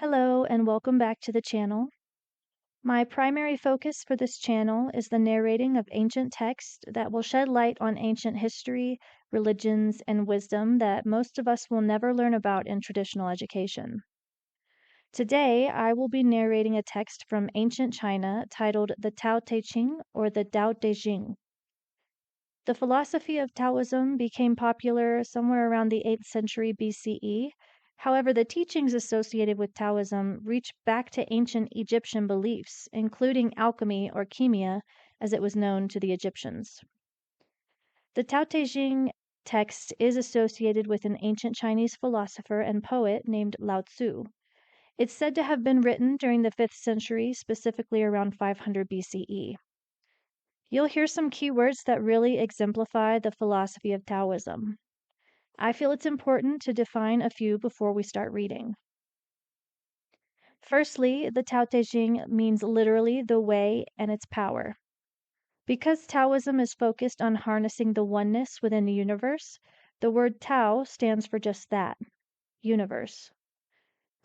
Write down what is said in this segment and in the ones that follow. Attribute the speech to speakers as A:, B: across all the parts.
A: Hello and welcome back to the channel. My primary focus for this channel is the narrating of ancient texts that will shed light on ancient history, religions, and wisdom that most of us will never learn about in traditional education. Today, I will be narrating a text from ancient China titled the Tao Te Ching or the Tao Te Ching. The philosophy of Taoism became popular somewhere around the 8th century BCE. However, the teachings associated with Taoism reach back to ancient Egyptian beliefs, including alchemy or chemia, as it was known to the Egyptians. The Tao Te Ching text is associated with an ancient Chinese philosopher and poet named Lao Tzu. It's said to have been written during the 5th century, specifically around 500 BCE. You'll hear some keywords that really exemplify the philosophy of Taoism. I feel it's important to define a few before we start reading. Firstly, the Tao Te Ching means literally the way and its power. Because Taoism is focused on harnessing the oneness within the universe, the word Tao stands for just that, universe.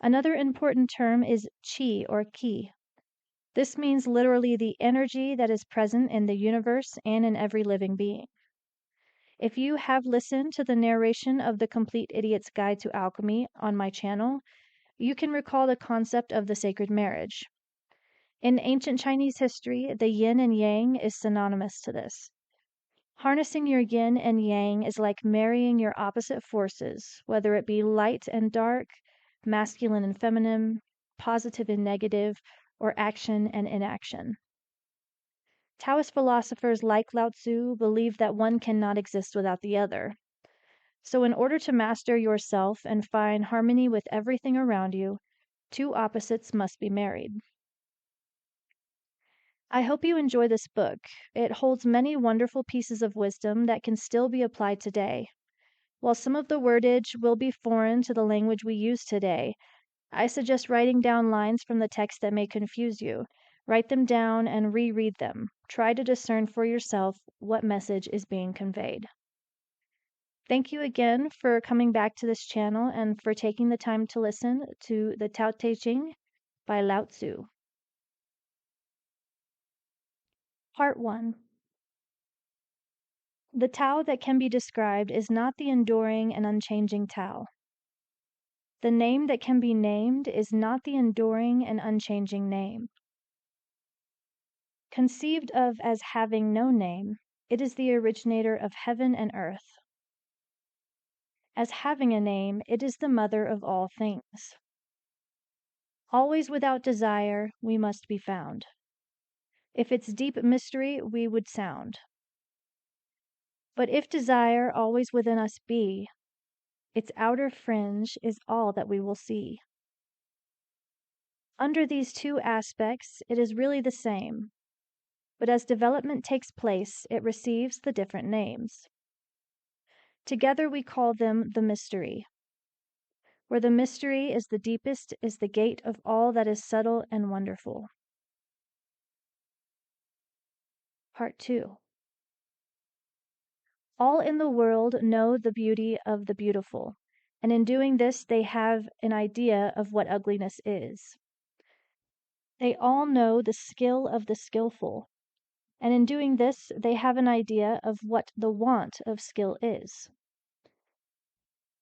A: Another important term is qi or qi. This means literally the energy that is present in the universe and in every living being. If you have listened to the narration of The Complete Idiot's Guide to Alchemy on my channel, you can recall the concept of the sacred marriage. In ancient Chinese history, the yin and yang is synonymous to this. Harnessing your yin and yang is like marrying your opposite forces, whether it be light and dark, masculine and feminine, positive and negative, or action and inaction. Taoist philosophers like Lao Tzu believe that one cannot exist without the other. So in order to master yourself and find harmony with everything around you, two opposites must be married. I hope you enjoy this book. It holds many wonderful pieces of wisdom that can still be applied today. While some of the wordage will be foreign to the language we use today, I suggest writing down lines from the text that may confuse you. Write them down and reread them. Try to discern for yourself what message is being conveyed. Thank you again for coming back to this channel and for taking the time to listen to the Tao Te Ching by Lao Tzu. Part 1. The Tao that can be described is not the enduring and unchanging Tao. The name that can be named is not the enduring and unchanging name. Conceived of as having no name, it is the originator of heaven and earth. As having a name, it is the mother of all things. Always without desire, we must be found. If its deep mystery we would sound. But if desire always within us be, its outer fringe is all that we will see. Under these two aspects, it is really the same, but as development takes place, it receives the different names. Together we call them the mystery. Where the mystery is the deepest is the gate of all that is subtle and wonderful. Part 2. All in the world know the beauty of the beautiful, and in doing this they have an idea of what ugliness is. They all know the skill of the skillful, and in doing this they have an idea of what the want of skill is.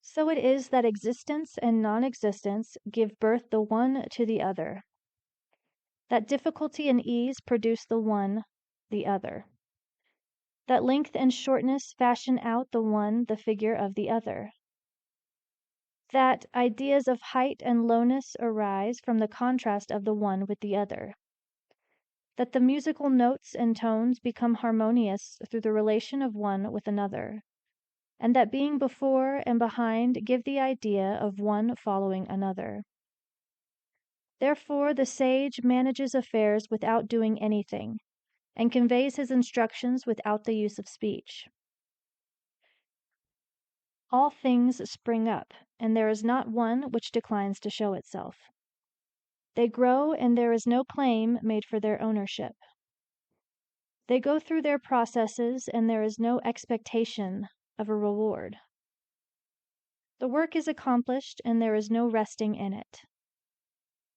A: So it is that existence and non-existence give birth the one to the other, that difficulty and ease produce the one, the other, that length and shortness fashion out the one the figure of the other, that ideas of height and lowness arise from the contrast of the one with the other, that the musical notes and tones become harmonious through the relation of one with another, and that being before and behind give the idea of one following another. Therefore the sage manages affairs without doing anything, and conveys his instructions without the use of speech. All things spring up, and there is not one which declines to show itself. They grow, and there is no claim made for their ownership. They go through their processes, and there is no expectation of a reward. The work is accomplished, and there is no resting in it.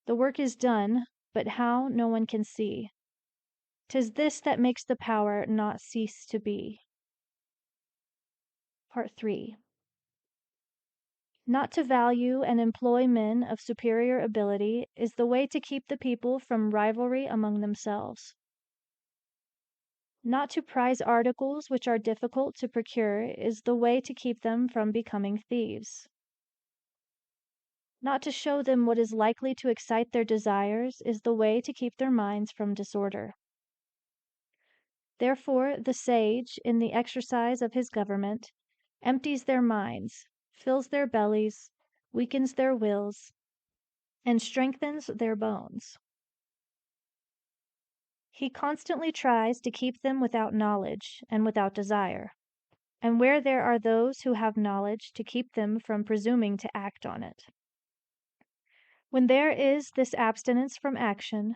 A: The work is done, but how no one can see. 'Tis this that makes the power not cease to be. Part 3. Not to value and employ men of superior ability is the way to keep the people from rivalry among themselves. Not to prize articles which are difficult to procure is the way to keep them from becoming thieves. Not to show them what is likely to excite their desires is the way to keep their minds from disorder. Therefore the sage, in the exercise of his government, empties their minds, fills their bellies, weakens their wills, and strengthens their bones. He constantly tries to keep them without knowledge and without desire, and where there are those who have knowledge, to keep them from presuming to act on it. When there is this abstinence from action,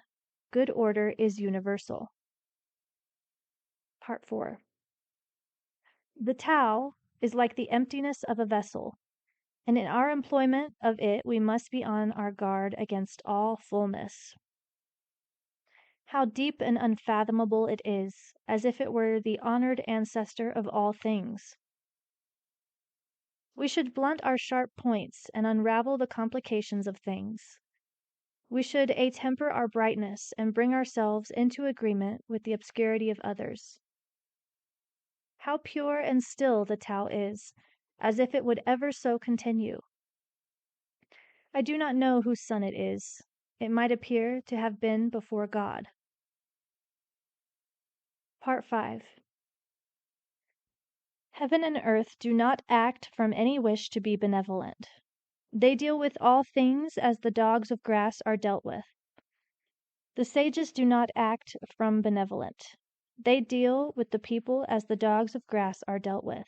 A: good order is universal. Part 4. The Tao is like the emptiness of a vessel, and in our employment of it we must be on our guard against all fullness. How deep and unfathomable it is, as if it were the honored ancestor of all things. We should blunt our sharp points and unravel the complications of things. We should attemper our brightness and bring ourselves into agreement with the obscurity of others. How pure and still the Tao is, as if it would ever so continue. I do not know whose son it is. It might appear to have been before God. Part 5. Heaven and earth do not act from any wish to be benevolent. They deal with all things as the dogs of grass are dealt with. The sages do not act from benevolent. They deal with the people as the dogs of grass are dealt with.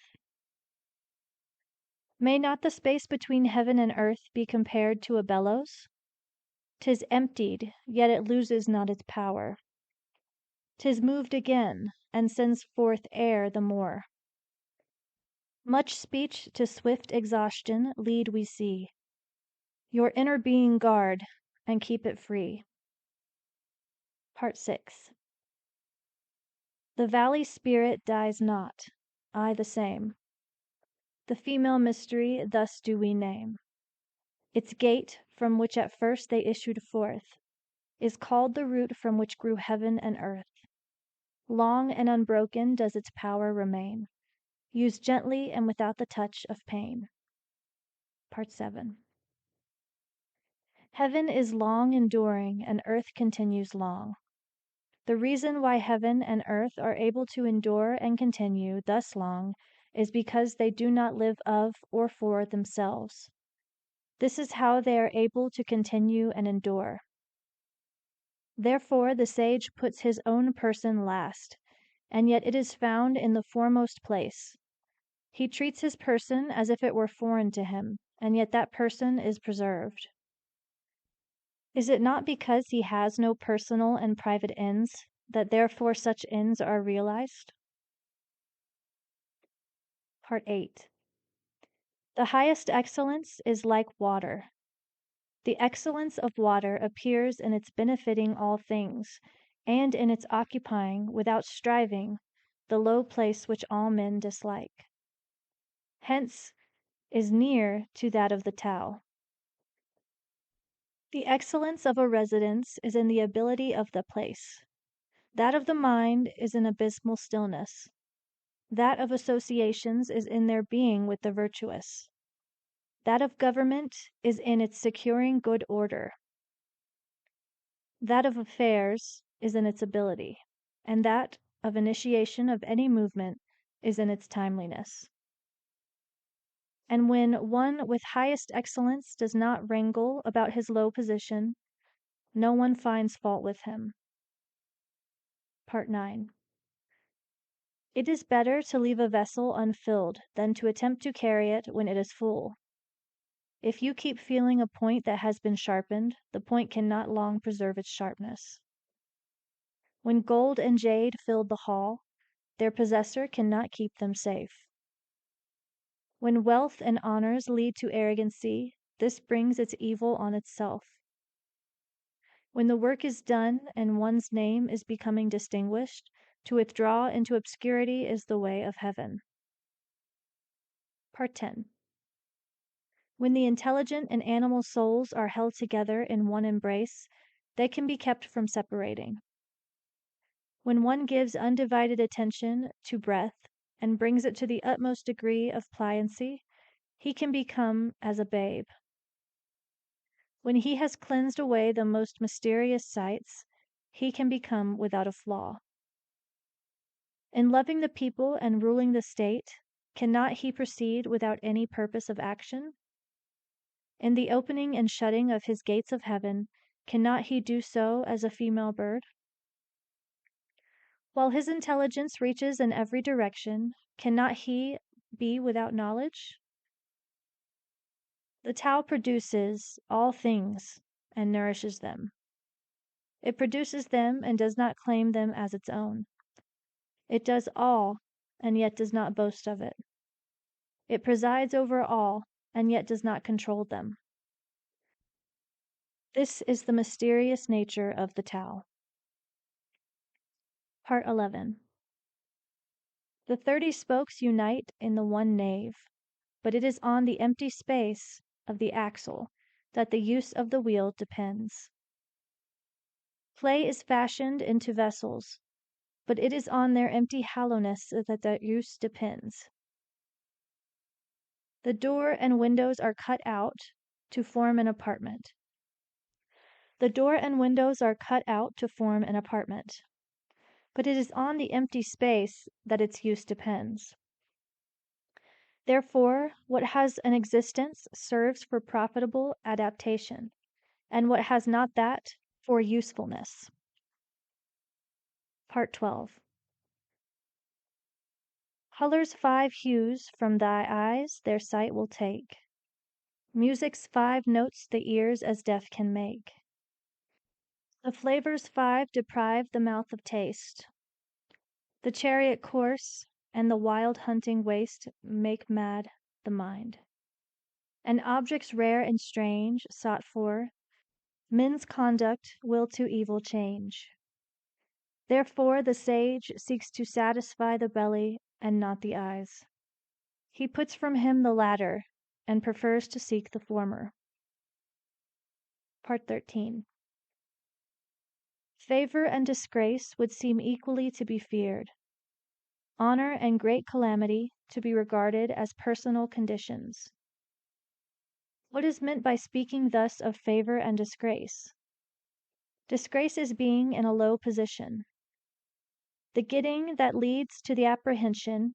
A: May not the space between heaven and earth be compared to a bellows? 'Tis emptied, yet it loses not its power. 'Tis moved again, and sends forth air the more. Much speech to swift exhaustion lead we see. Your inner being guard, and keep it free. Part 6. The valley spirit dies not, I the same. The female mystery thus do we name. Its gate, from which at first they issued forth, is called the root from which grew heaven and earth. Long and unbroken does its power remain, used gently and without the touch of pain. Part 7. Heaven is long enduring, and earth continues long. The reason why heaven and earth are able to endure and continue thus long is because they do not live of or for themselves. This is how they are able to continue and endure. Therefore the sage puts his own person last, and yet it is found in the foremost place. He treats his person as if it were foreign to him, and yet that person is preserved. Is it not because he has no personal and private ends, that therefore such ends are realized? Part 8. The highest excellence is like water. The excellence of water appears in its benefiting all things, and in its occupying, without striving, the low place which all men dislike. Hence is near to that of the Tao. The excellence of a residence is in the ability of the place. That of the mind is in abysmal stillness. That of associations is in their being with the virtuous. That of government is in its securing good order. That of affairs is in its ability, and that of initiation of any movement is in its timeliness. And when one with highest excellence does not wrangle about his low position, no one finds fault with him. Part 9. It is better to leave a vessel unfilled than to attempt to carry it when it is full. If you keep feeling a point that has been sharpened, the point cannot long preserve its sharpness. When gold and jade filled the hall, their possessor cannot keep them safe. When wealth and honors lead to arrogancy, this brings its evil on itself. When the work is done and one's name is becoming distinguished, to withdraw into obscurity is the way of heaven. Part 10. When the intelligent and animal souls are held together in one embrace, they can be kept from separating. When one gives undivided attention to breath and brings it to the utmost degree of pliancy, he can become as a babe. When he has cleansed away the most mysterious sights, he can become without a flaw. In loving the people and ruling the state, cannot he proceed without any purpose of action? In the opening and shutting of his gates of heaven, cannot he do so as a female bird? While his intelligence reaches in every direction, cannot he be without knowledge? The Tao produces all things and nourishes them. It produces them and does not claim them as its own. It does all and yet does not boast of it. It presides over all and yet does not control them. This is the mysterious nature of the Tao. Part 11. The 30 spokes unite in the one nave, but it is on the empty space of the axle that the use of the wheel depends. Clay is fashioned into vessels, but it is on their empty hollowness that their use depends. The door and windows are cut out to form an apartment. The door and windows are cut out to form an apartment, but it is on the empty space that its use depends. Therefore, what has an existence serves for profitable adaptation, and what has not that, for usefulness. Part 12. Color's 5 hues from thy eyes their sight will take. Music's 5 notes the ears as deaf can make. The flavors 5 deprive the mouth of taste. The chariot course and the wild hunting waste make mad the mind. And objects rare and strange, sought for, men's conduct will to evil change. Therefore the sage seeks to satisfy the belly and not the eyes. He puts from him the latter and prefers to seek the former. Part 13. Favor and disgrace would seem equally to be feared. Honor and great calamity to be regarded as personal conditions. What is meant by speaking thus of favor and disgrace? Disgrace is being in a low position. The getting that leads to the apprehension,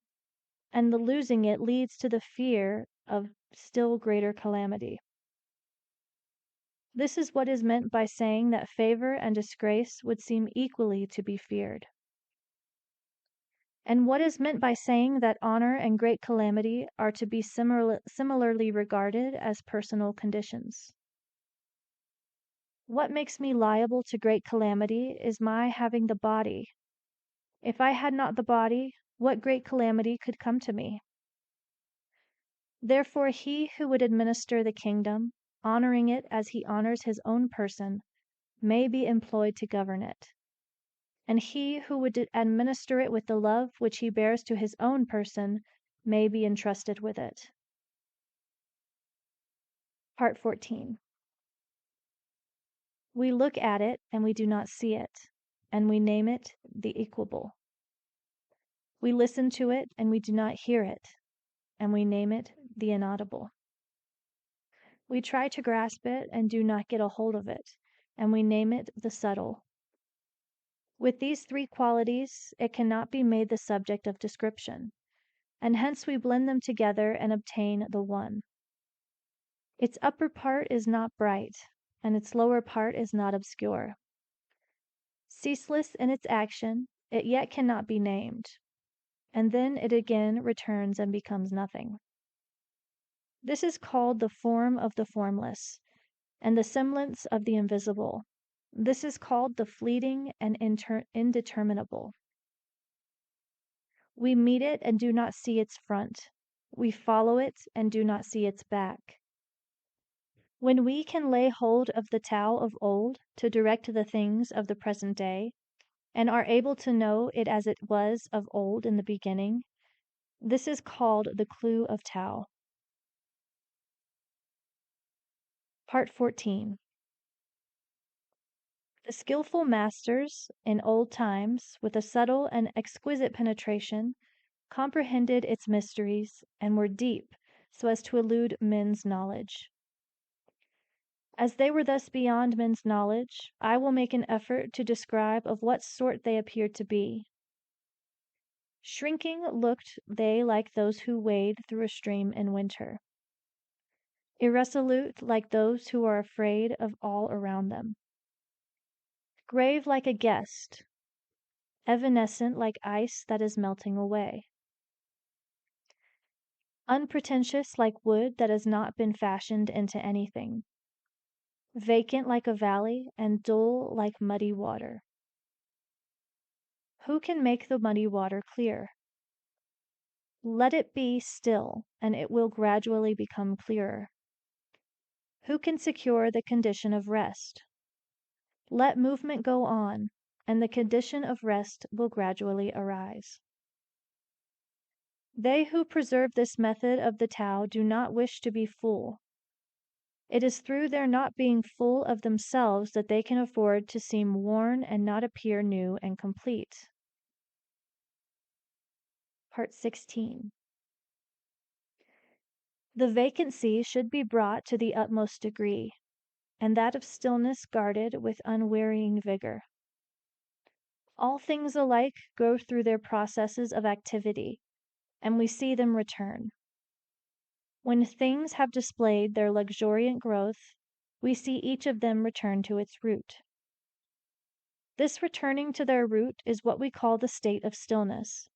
A: and the losing it leads to the fear of still greater calamity. This is what is meant by saying that favor and disgrace would seem equally to be feared. And what is meant by saying that honor and great calamity are to be similarly regarded as personal conditions? What makes me liable to great calamity is my having the body. If I had not the body, what great calamity could come to me? Therefore he who would administer the kingdom, honoring it as he honors his own person, may be employed to govern it. And he who would administer it with the love which he bears to his own person may be entrusted with it. Part 14. We look at it and we do not see it, and we name it the equable. We listen to it and we do not hear it, and we name it the inaudible. We try to grasp it and do not get a hold of it, and we name it the subtle. With these 3 qualities, it cannot be made the subject of description, and hence we blend them together and obtain the one. Its upper part is not bright, and its lower part is not obscure. Ceaseless in its action, it yet cannot be named, and then it again returns and becomes nothing. This is called the form of the formless, and the semblance of the invisible. This is called the fleeting and indeterminable. We meet it and do not see its front. We follow it and do not see its back. When we can lay hold of the Tao of old to direct the things of the present day, and are able to know it as it was of old in the beginning, this is called the clue of Tao. Part 14. The skillful masters, in old times, with a subtle and exquisite penetration, comprehended its mysteries, and were deep, so as to elude men's knowledge. As they were thus beyond men's knowledge, I will make an effort to describe of what sort they appeared to be. Shrinking looked they like those who wade through a stream in winter. Irresolute like those who are afraid of all around them. Grave like a guest, evanescent like ice that is melting away. Unpretentious like wood that has not been fashioned into anything. Vacant like a valley, and dull like muddy water. Who can make the muddy water clear? Let it be still, and it will gradually become clearer. Who can secure the condition of rest? Let movement go on, and the condition of rest will gradually arise. They who preserve this method of the Tao do not wish to be full. It is through their not being full of themselves that they can afford to seem worn and not appear new and complete. Part 16. The vacancy should be brought to the utmost degree, and that of stillness guarded with unwearying vigor. All things alike go through their processes of activity, and we see them return. When things have displayed their luxuriant growth, we see each of them return to its root. This returning to their root is what we call the state of stillness,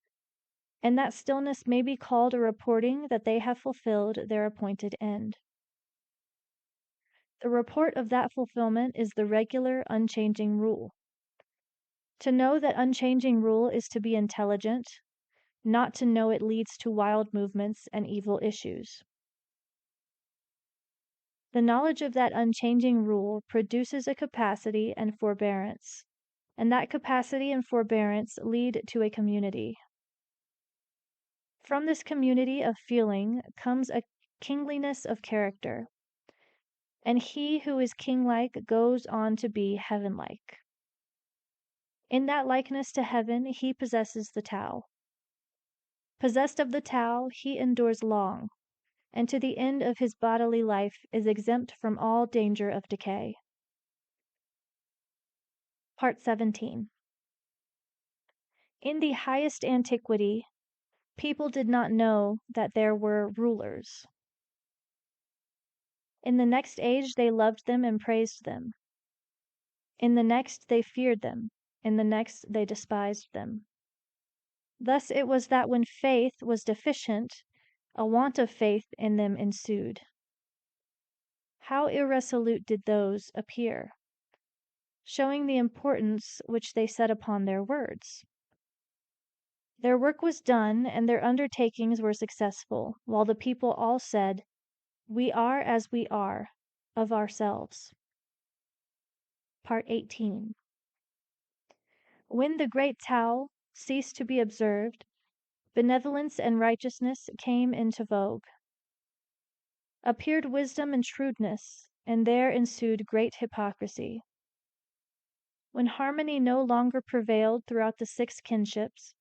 A: and that stillness may be called a reporting that they have fulfilled their appointed end. The report of that fulfillment is the regular, unchanging rule. To know that unchanging rule is to be intelligent, not to know it leads to wild movements and evil issues. The knowledge of that unchanging rule produces a capacity and forbearance, and that capacity and forbearance lead to a community. From this community of feeling comes a kingliness of character, and he who is king-like goes on to be heaven-like. In that likeness to heaven he possesses the Tao. Possessed of the Tao, he endures long, and to the end of his bodily life is exempt from all danger of decay. Part 17. In the highest antiquity, people did not know that there were rulers. In the next age they loved them and praised them. In the next they feared them. In the next they despised them. Thus it was that when faith was deficient, a want of faith in them ensued. How irresolute did those appear, showing the importance which they set upon their words. Their work was done, and their undertakings were successful, while the people all said, "We are as we are, of ourselves." Part 18. When the great Tao ceased to be observed, benevolence and righteousness came into vogue. Appeared wisdom and shrewdness, and there ensued great hypocrisy. When harmony no longer prevailed throughout the six kinships,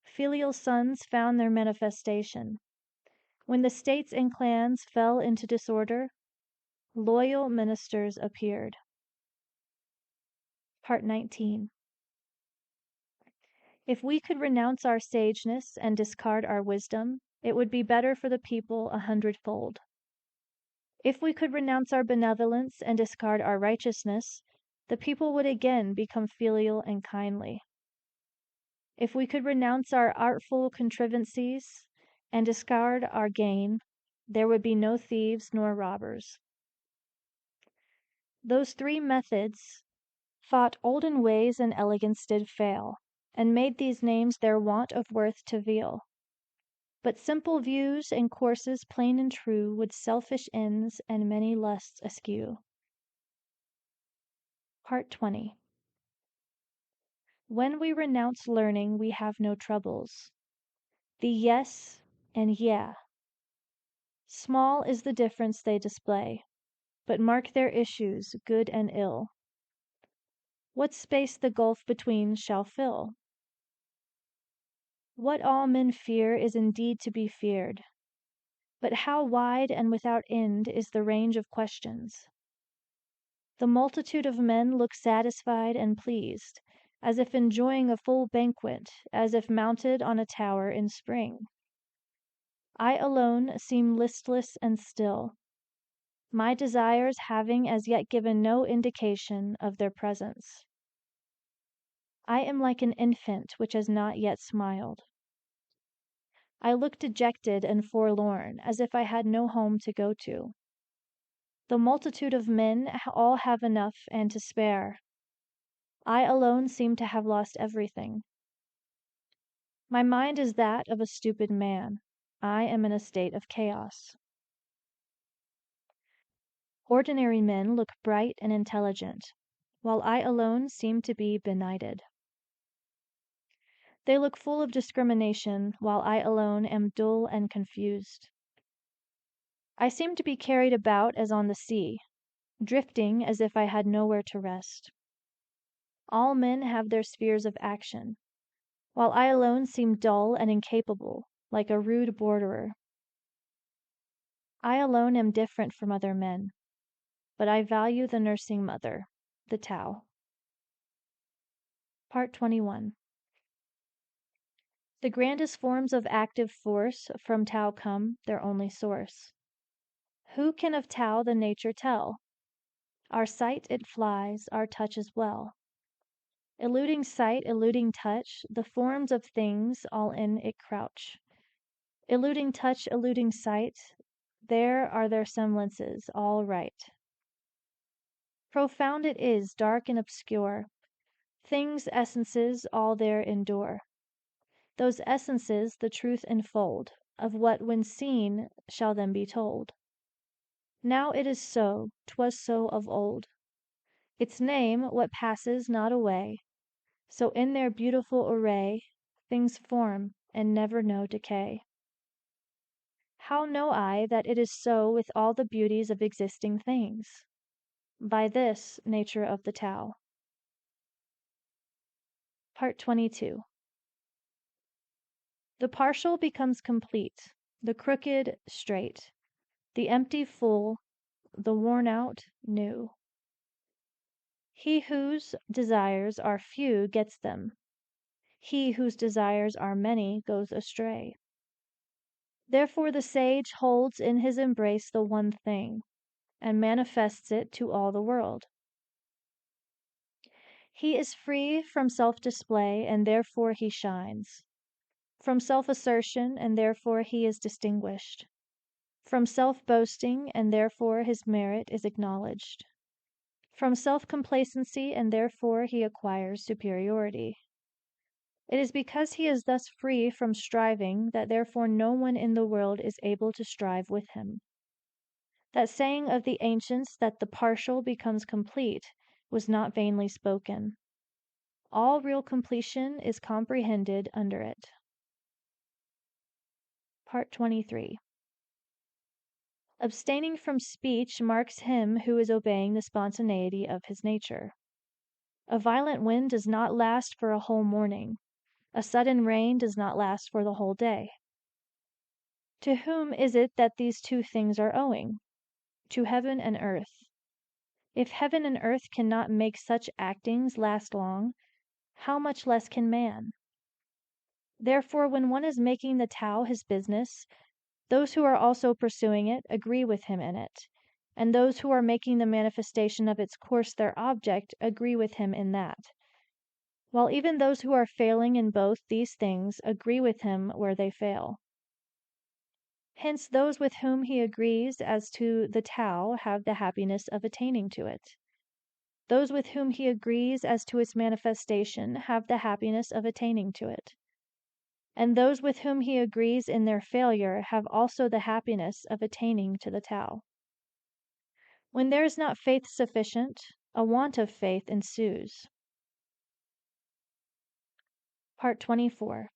A: filial sons found their manifestation. When the states and clans fell into disorder, loyal ministers appeared. Part 19. If we could renounce our sageness and discard our wisdom, it would be better for the people 100-fold. If we could renounce our benevolence and discard our righteousness, the people would again become filial and kindly. If we could renounce our artful contrivances and discard our gain, there would be no thieves nor robbers. Those three methods thought olden ways and elegance did fail, and made these names their want of worth to veil. But simple views and courses plain and true would selfish ends and many lusts eschew. Part 20. When we renounce learning, we have no troubles. The yes and yeah. Small is the difference they display, but mark their issues, good and ill. What space the gulf between shall fill? What all men fear is indeed to be feared, but how wide and without end is the range of questions. The multitude of men look satisfied and pleased, as if enjoying a full banquet, as if mounted on a tower in spring. I alone seem listless and still, my desires having as yet given no indication of their presence. I am like an infant which has not yet smiled. I look dejected and forlorn, as if I had no home to go to. The multitude of men all have enough and to spare. I alone seem to have lost everything. My mind is that of a stupid man. I am in a state of chaos. Ordinary men look bright and intelligent, while I alone seem to be benighted. They look full of discrimination, while I alone am dull and confused. I seem to be carried about as on the sea, drifting as if I had nowhere to rest. All men have their spheres of action, while I alone seem dull and incapable, like a rude borderer. I alone am different from other men, but I value the nursing mother, the Tao. Part 21. The grandest forms of active force from Tao come, their only source. Who can of Tao the nature tell? Our sight it flies, our touch as well. Eluding sight, eluding touch, the forms of things all in it crouch. Eluding touch, eluding sight, there are their semblances, all right. Profound it is, dark and obscure, things' essences all there endure. Those essences the truth enfold, of what when seen shall then be told. Now it is so, 'twas so of old. Its name, what passes not away, so in their beautiful array things form and never know decay. How know I that it is so with all the beauties of existing things? By this nature of the Tao. Part 22. The partial becomes complete, the crooked straight, the empty full, the worn out new. He whose desires are few gets them. He whose desires are many goes astray. Therefore the sage holds in his embrace the one thing, and manifests it to all the world. He is free from self-display, and therefore he shines. From self-assertion, and therefore he is distinguished. From self-boasting, and therefore his merit is acknowledged. From self-complacency, and therefore he acquires superiority. It is because he is thus free from striving that therefore no one in the world is able to strive with him. That saying of the ancients that the partial becomes complete was not vainly spoken. All real completion is comprehended under it. Part 23. Abstaining from speech marks him who is obeying the spontaneity of his nature. A violent wind does not last for a whole morning. A sudden rain does not last for the whole day. To whom is it that these two things are owing? To heaven and earth. If heaven and earth cannot make such actings last long, how much less can man? Therefore, when one is making the Tao his business, those who are also pursuing it agree with him in it, and those who are making the manifestation of its course their object agree with him in that, while even those who are failing in both these things agree with him where they fail. Hence those with whom he agrees as to the Tao have the happiness of attaining to it. Those with whom he agrees as to its manifestation have the happiness of attaining to it. and those with whom he agrees in their failure have also the happiness of attaining to the Tao. When there is not faith sufficient, a want of faith ensues. Part 24.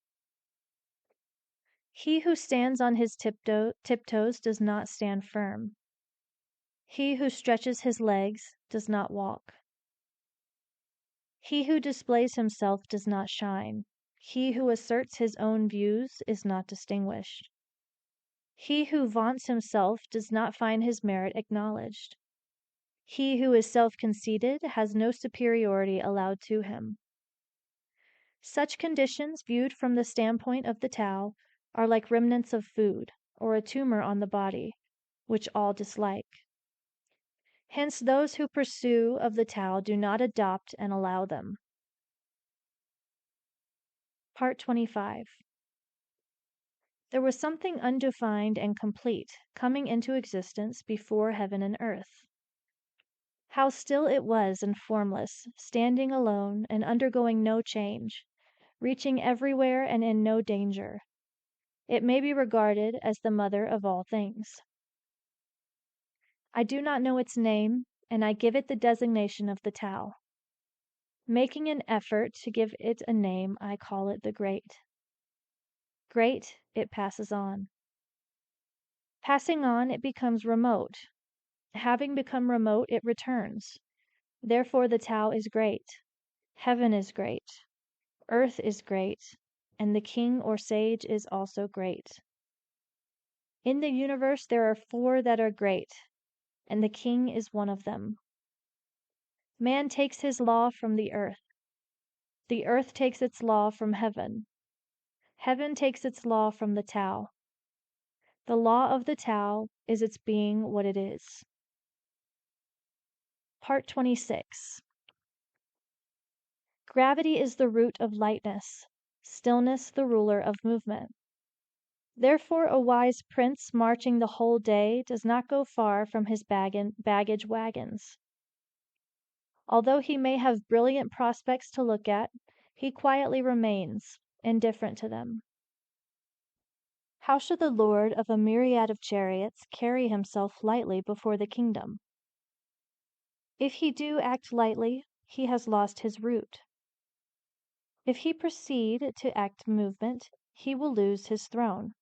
A: He who stands on his tiptoes does not stand firm. He who stretches his legs does not walk. He who displays himself does not shine. He who asserts his own views is not distinguished. He who vaunts himself does not find his merit acknowledged. He who is self-conceited has no superiority allowed to him. Such conditions, viewed from the standpoint of the Tao, are like remnants of food, or a tumor on the body, which all dislike. Hence those who pursue of the Tao do not adopt and allow them. Part 25. There was something undefined and complete coming into existence before heaven and earth. How still it was and formless, standing alone and undergoing no change, reaching everywhere and in no danger. It may be regarded as the mother of all things. I do not know its name, and I give it the designation of the Tao. Making an effort to give it a name, I call it the Great. Great, it passes on. Passing on, it becomes remote. Having become remote, it returns. Therefore the Tao is great. Heaven is great. Earth is great. And the king or sage is also great. In the universe there are 4 that are great, and the king is one of them. Man takes his law from the earth. The earth takes its law from heaven. Heaven takes its law from the Tao. The law of the Tao is its being what it is. Part 26. Gravity is the root of lightness, stillness the ruler of movement. Therefore a wise prince marching the whole day does not go far from his baggage wagons. Although he may have brilliant prospects to look at, he quietly remains, indifferent to them. How should the lord of a myriad of chariots carry himself lightly before the kingdom? If he do act lightly, he has lost his root. If he proceed to act movement, he will lose his throne.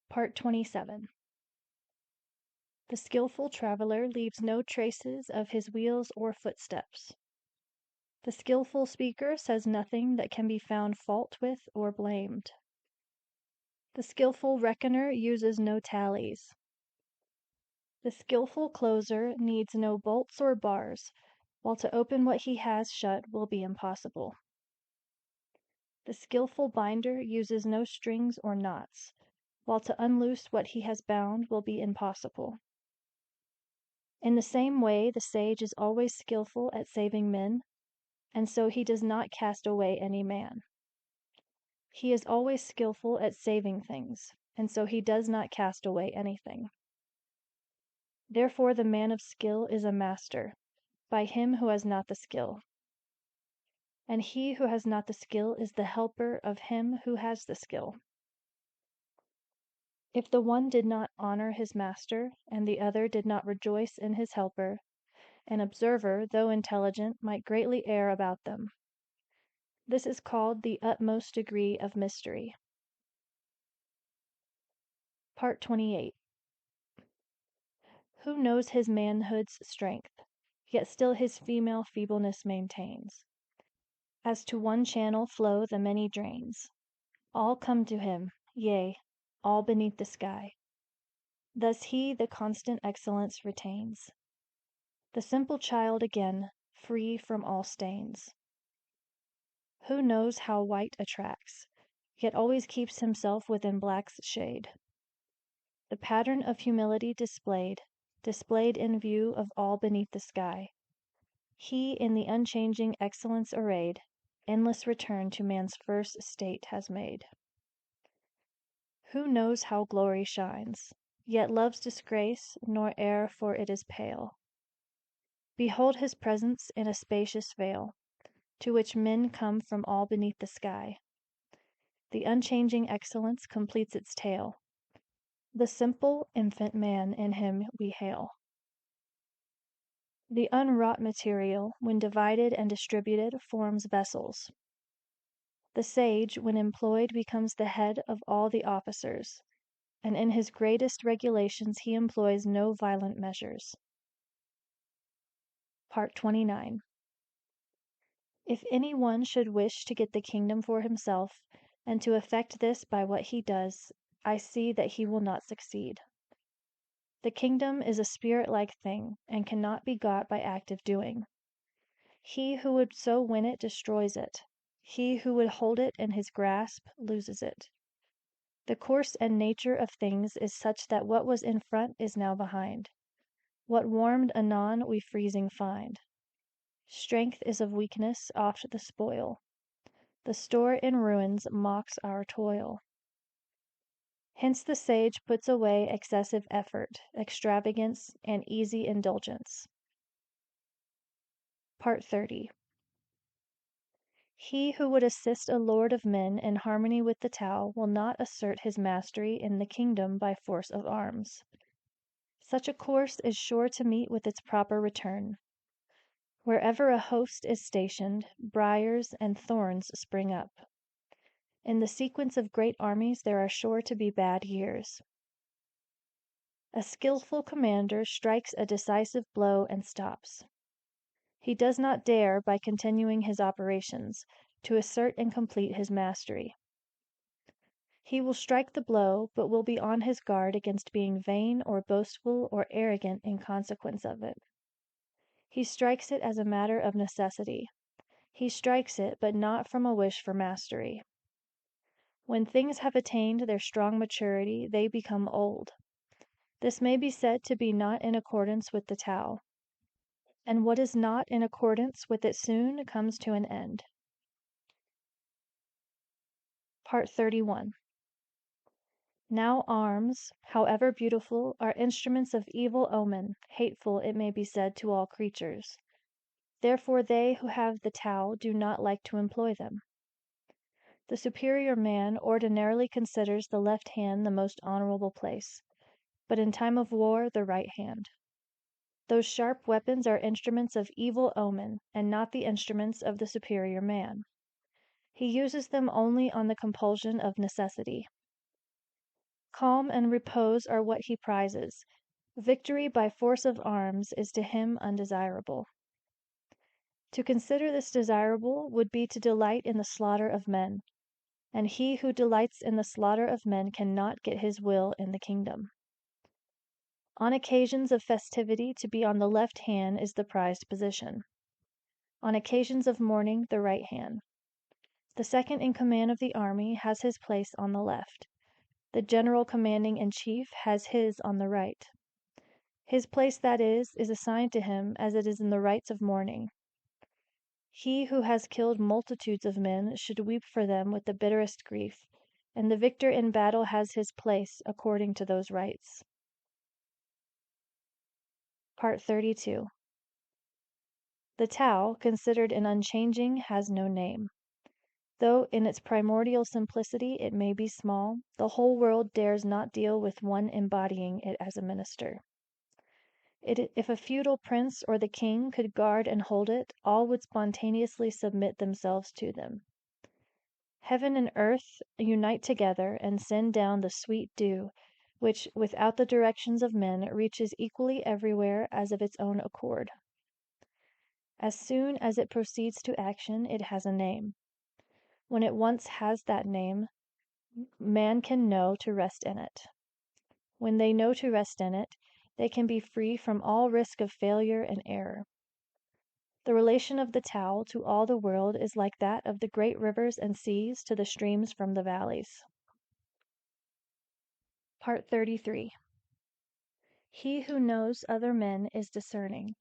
A: Part 27. The skillful traveler leaves no traces of his wheels or footsteps. The skillful speaker says nothing that can be found fault with or blamed. The skillful reckoner uses no tallies. The skillful closer needs no bolts or bars, while to open what he has shut will be impossible. The skillful binder uses no strings or knots, while to unloose what he has bound will be impossible. In the same way, the sage is always skillful at saving men, and so he does not cast away any man. He is always skillful at saving things, and so he does not cast away anything. Therefore the man of skill is a master, by him who has not the skill. And he who has not the skill is the helper of him who has the skill. If the one did not honor his master, and the other did not rejoice in his helper, an observer, though intelligent, might greatly err about them. This is called the utmost degree of mystery. Part 28. Who knows his manhood's strength, yet still his female feebleness maintains? As to one channel flow the many drains. All come to him, yea, all beneath the sky. Thus he the constant excellence retains. The simple child again, free from all stains. Who knows how white attracts, yet always keeps himself within black's shade. The pattern of humility displayed in view of all beneath the sky. He in the unchanging excellence arrayed, endless return to man's first state has made. Who knows how glory shines, yet loves disgrace, nor err for it is pale. Behold his presence in a spacious vale, to which men come from all beneath the sky. The unchanging excellence completes its tale. The simple infant man in him we hail. The unwrought material, when divided and distributed, forms vessels. The sage, when employed, becomes the head of all the officers, and in his greatest regulations he employs no violent measures. Part 29. If any one should wish to get the kingdom for himself, and to effect this by what he does, I see that he will not succeed. The kingdom is a spirit-like thing, and cannot be got by active doing. He who would so win it destroys it. He who would hold it in his grasp loses it. The course and nature of things is such that what was in front is now behind. What warmed anon we freezing find. Strength is of weakness oft the spoil. The store in ruins mocks our toil. Hence the sage puts away excessive effort, extravagance, and easy indulgence. Part 30. He who would assist a lord of men in harmony with the Tao will not assert his mastery in the kingdom by force of arms. Such a course is sure to meet with its proper return. Wherever a host is stationed, briars and thorns spring up. In the sequence of great armies there are sure to be bad years. A skillful commander strikes a decisive blow and stops. He does not dare, by continuing his operations, to assert and complete his mastery. He will strike the blow, but will be on his guard against being vain or boastful or arrogant in consequence of it. He strikes it as a matter of necessity. He strikes it, but not from a wish for mastery. When things have attained their strong maturity, they become old. This may be said to be not in accordance with the Tao. And what is not in accordance with it soon comes to an end. Part 31. Now arms, however beautiful, are instruments of evil omen, hateful, it may be said, to all creatures. Therefore they who have the Tao do not like to employ them. The superior man ordinarily considers the left hand the most honorable place, but in time of war the right hand. Those sharp weapons are instruments of evil omen, and not the instruments of the superior man. He uses them only on the compulsion of necessity. Calm and repose are what he prizes. Victory by force of arms is to him undesirable. To consider this desirable would be to delight in the slaughter of men, and he who delights in the slaughter of men cannot get his will in the kingdom. On occasions of festivity, to be on the left hand is the prized position. On occasions of mourning, the right hand. The second in command of the army has his place on the left. The general commanding in chief has his on the right. His place, that is assigned to him as it is in the rites of mourning. He who has killed multitudes of men should weep for them with the bitterest grief, and the victor in battle has his place according to those rites. Part 32. The Tao, considered an unchanging, has no name. Though in its primordial simplicity it may be small, the whole world dares not deal with one embodying it as a minister. If a feudal prince or the king could guard and hold it, all would spontaneously submit themselves to them. Heaven and earth unite together and send down the sweet dew, which, without the directions of men, reaches equally everywhere as of its own accord. As soon as it proceeds to action, it has a name. When it once has that name, man can know to rest in it. When they know to rest in it, they can be free from all risk of failure and error. The relation of the Tao to all the world is like that of the great rivers and seas to the streams from the valleys. Part 33. He who knows other men is discerning.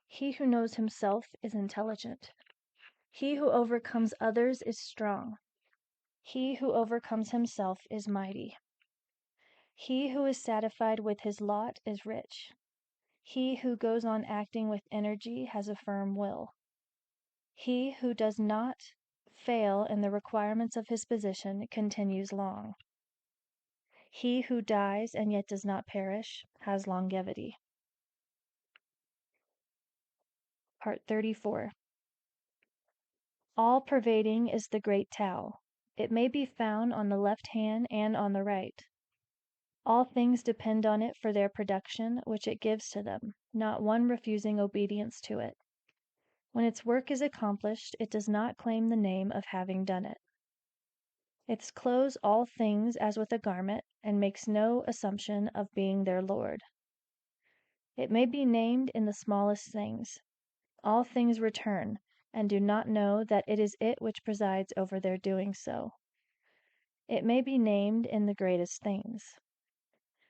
A: He who knows himself is intelligent. He who overcomes others is strong. He who overcomes himself is mighty. He who is satisfied with his lot is rich. He who goes on acting with energy has a firm will. He who does not fail in the requirements of his position continues long. He who dies and yet does not perish has longevity. Part 34. All-pervading is the great Tao. It may be found on the left hand and on the right. All things depend on it for their production, which it gives to them, not one refusing obedience to it. When its work is accomplished, it does not claim the name of having done it. It clothes all things as with a garment, and makes no assumption of being their lord. It may be named in the smallest things. All things return, and do not know that it is it which presides over their doing so. It may be named in the greatest things.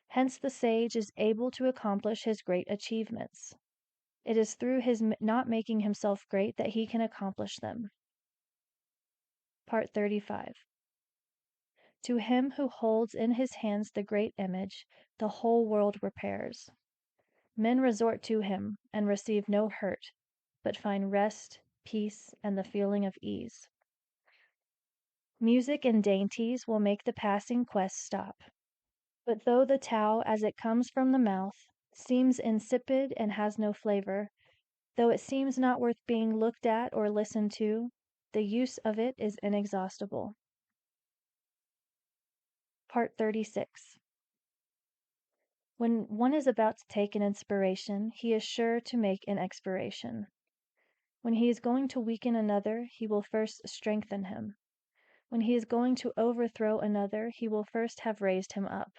A: Hence the sage is able to accomplish his great achievements. It is through his not making himself great that he can accomplish them. Part 35. To him who holds in his hands the great image, the whole world repairs. Men resort to him and receive no hurt, but find rest, peace, and the feeling of ease. Music and dainties will make the passing quest stop. But though the Tao, as it comes from the mouth, seems insipid and has no flavor, though it seems not worth being looked at or listened to, the use of it is inexhaustible. Part 36. When one is about to take an inspiration, he is sure to make an expiration. When he is going to weaken another, he will first strengthen him. When he is going to overthrow another, he will first have raised him up.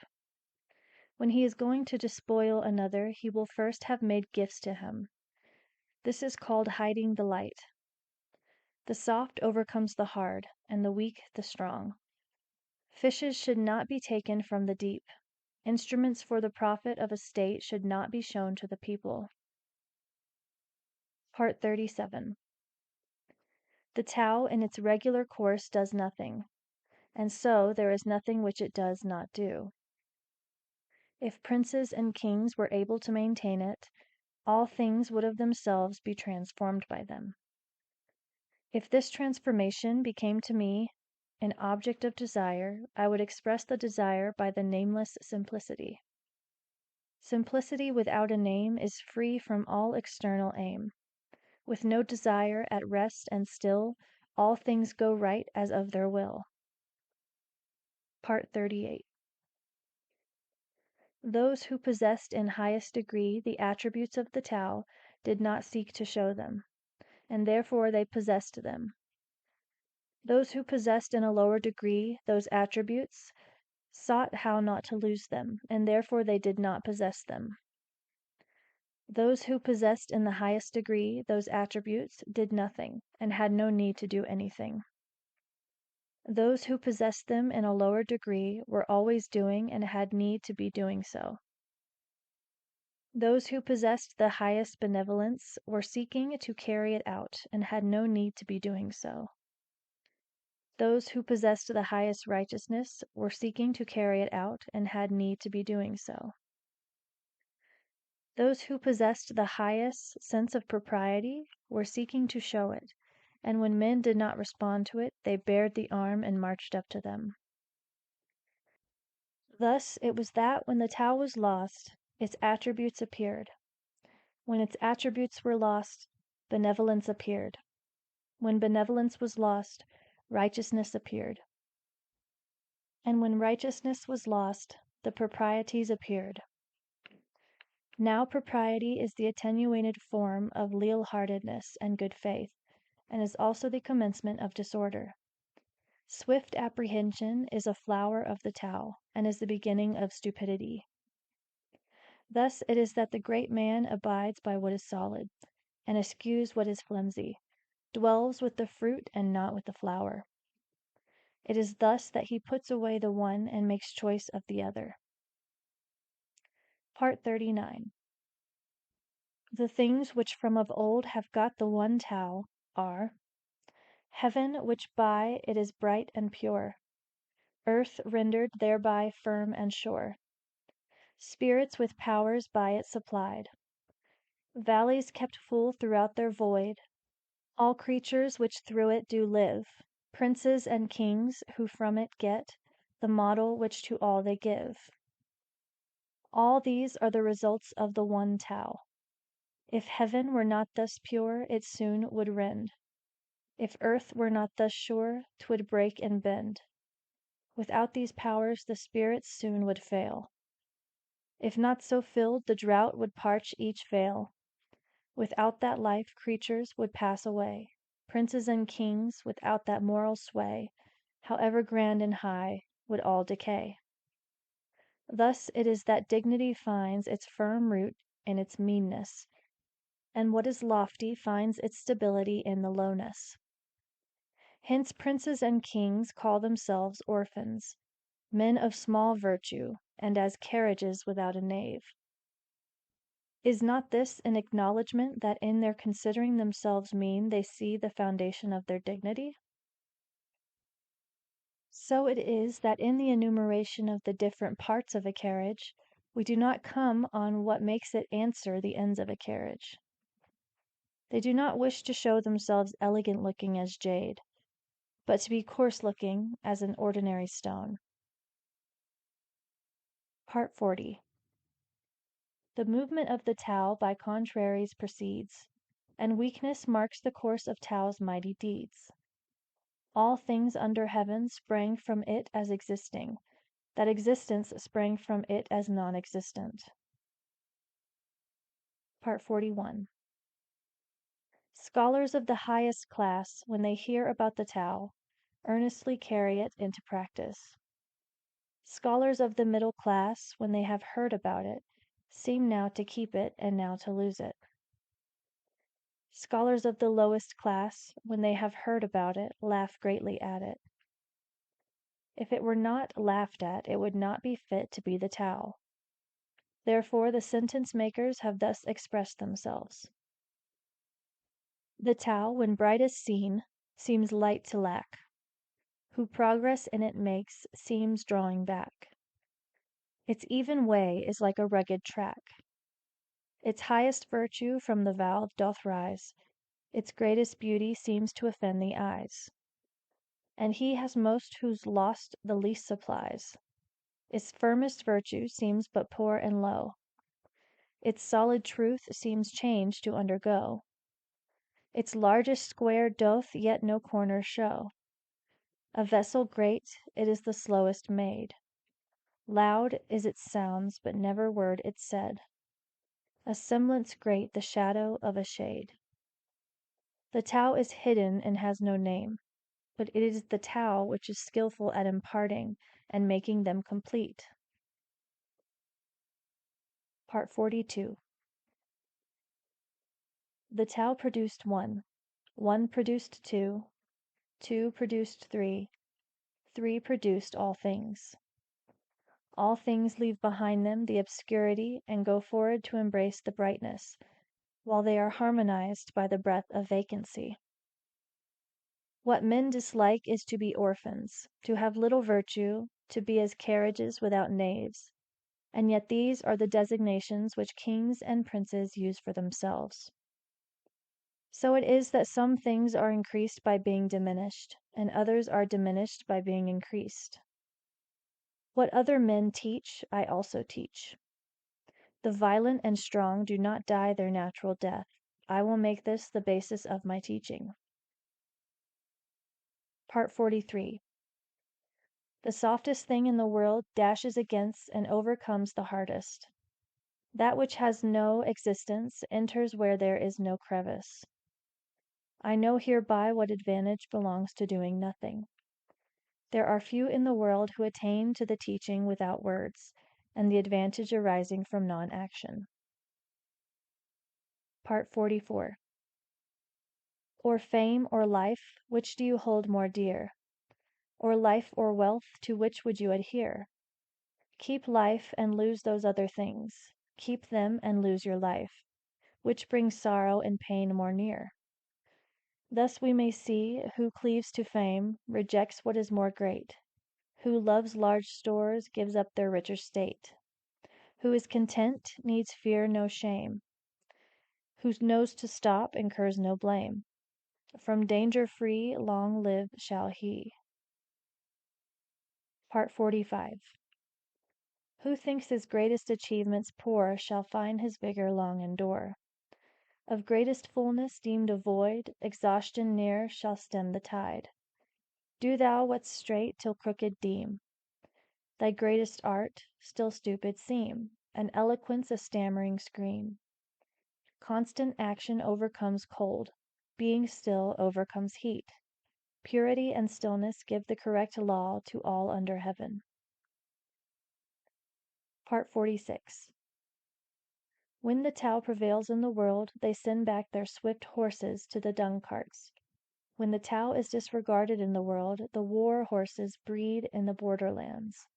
A: When he is going to despoil another, he will first have made gifts to him. This is called hiding the light. The soft overcomes the hard, and the weak the strong. Fishes should not be taken from the deep. Instruments for the profit of a state should not be shown to the people. Part 37. The Tao in its regular course does nothing, and so there is nothing which it does not do. If princes and kings were able to maintain it, all things would of themselves be transformed by them. If this transformation became to me an object of desire, I would express the desire by the nameless simplicity. Simplicity without a name is free from all external aim. With no desire, at rest and still, all things go right as of their will. Part 38. Those who possessed in highest degree the attributes of the Tao did not seek to show them, and therefore they possessed them. Those who possessed in a lower degree those attributes sought how not to lose them, and therefore they did not possess them. Those who possessed in the highest degree those attributes did nothing, and had no need to do anything. Those who possessed them in a lower degree were always doing and had need to be doing so. Those who possessed the highest benevolence were seeking to carry it out and had no need to be doing so. Those who possessed the highest righteousness were seeking to carry it out and had need to be doing so. Those who possessed the highest sense of propriety were seeking to show it, and when men did not respond to it, they bared the arm and marched up to them. Thus it was that when the Tao was lost, its attributes appeared. When its attributes were lost, benevolence appeared. When benevolence was lost, righteousness appeared. And when righteousness was lost, the proprieties appeared. Now propriety is the attenuated form of leal-heartedness and good faith, and is also the commencement of disorder. Swift apprehension is a flower of the Tao, and is the beginning of stupidity. Thus it is that the great man abides by what is solid, and eschews what is flimsy, dwells with the fruit and not with the flower. It is thus that he puts away the one and makes choice of the other. Part 39. The things which from of old have got the one Tao are heaven, which by it is bright and pure, earth rendered thereby firm and sure, spirits with powers by it supplied, valleys kept full throughout their void, all creatures which through it do live, princes and kings who from it get the model which to all they give. All these are the results of the one Tao. If heaven were not thus pure, it soon would rend. If earth were not thus sure, 'twould break and bend. Without these powers the spirits soon would fail. If not so filled, the drought would parch each vale. Without that life, creatures would pass away. Princes and kings, without that moral sway, however grand and high, would all decay. Thus it is that dignity finds its firm root in its meanness, and what is lofty finds its stability in the lowness. Hence princes and kings call themselves orphans, men of small virtue, and as carriages without a nave. Is not this an acknowledgment that in their considering themselves mean they see the foundation of their dignity? So it is that in the enumeration of the different parts of a carriage, we do not come on what makes it answer the ends of a carriage. They do not wish to show themselves elegant looking as jade, but to be coarse looking as an ordinary stone. Part 40. The movement of the Tao by contraries proceeds, and weakness marks the course of Tao's mighty deeds. All things under heaven sprang from it as existing, that existence sprang from it as non-existent. Part 41. Scholars of the highest class, when they hear about the Tao, earnestly carry it into practice. Scholars of the middle class, when they have heard about it, seem now to keep it and now to lose it. Scholars of the lowest class, when they have heard about it, laugh greatly at it. If it were not laughed at, it would not be fit to be the Tao. Therefore the sentence makers have thus expressed themselves. The Tao, when brightest seen, seems light to lack. Who progress in it makes, seems drawing back. Its even way is like a rugged track. Its highest virtue from the valve doth rise, its greatest beauty seems to offend the eyes. And he has most whose lost the least supplies. Its firmest virtue seems but poor and low. Its solid truth seems change to undergo. Its largest square doth yet no corner show. A vessel great, it is the slowest made. Loud is its sounds, but never word it's said. A semblance great, the shadow of a shade. The Tao is hidden and has no name, but it is the Tao which is skillful at imparting and making them complete. Part 42. The Tao produced one, one produced two, two produced three, three produced all things. All things leave behind them the obscurity and go forward to embrace the brightness, while they are harmonized by the breath of vacancy. What men dislike is to be orphans, to have little virtue, to be as carriages without naves, and yet these are the designations which kings and princes use for themselves. So it is that some things are increased by being diminished, and others are diminished by being increased. What other men teach, I also teach. The violent and strong do not die their natural death. I will make this the basis of my teaching. Part 43. The softest thing in the world dashes against and overcomes the hardest. That which has no existence enters where there is no crevice. I know hereby what advantage belongs to doing nothing. There are few in the world who attain to the teaching without words, and the advantage arising from non-action. Part 44. Or fame or life, which do you hold more dear? Or life or wealth, to which would you adhere? Keep life and lose those other things. Keep them and lose your life, which brings sorrow and pain more near. Thus we may see, who cleaves to fame, rejects what is more great. Who loves large stores, gives up their richer state. Who is content, needs fear no shame. Who knows to stop, incurs no blame. From danger free, long live shall he. Part 45. Who thinks his greatest achievements poor shall find his vigor long endure. Of greatest fullness deemed a void, exhaustion ne'er shall stem the tide. Do thou what's straight till crooked deem thy greatest art, still stupid seem, and eloquence a stammering scream. Constant action overcomes cold, being still overcomes heat. Purity and stillness give the correct law to all under heaven. Part 46. When the Tao prevails in the world, they send back their swift horses to the dung carts. When the Tao is disregarded in the world, the war horses breed in the borderlands.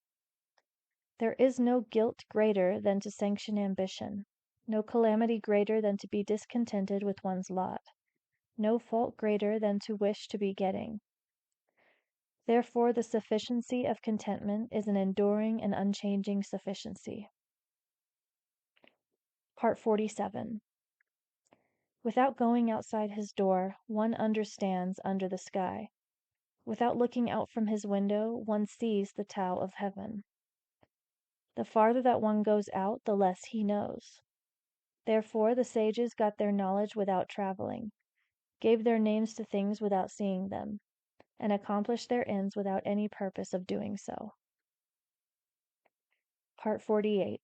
A: There is no guilt greater than to sanction ambition, no calamity greater than to be discontented with one's lot, no fault greater than to wish to be getting. Therefore the sufficiency of contentment is an enduring and unchanging sufficiency. Part 47. Without going outside his door, one understands under the sky. Without looking out from his window, one sees the Tao of heaven. The farther that one goes out, the less he knows. Therefore the sages got their knowledge without traveling, gave their names to things without seeing them, and accomplished their ends without any purpose of doing so. Part 48.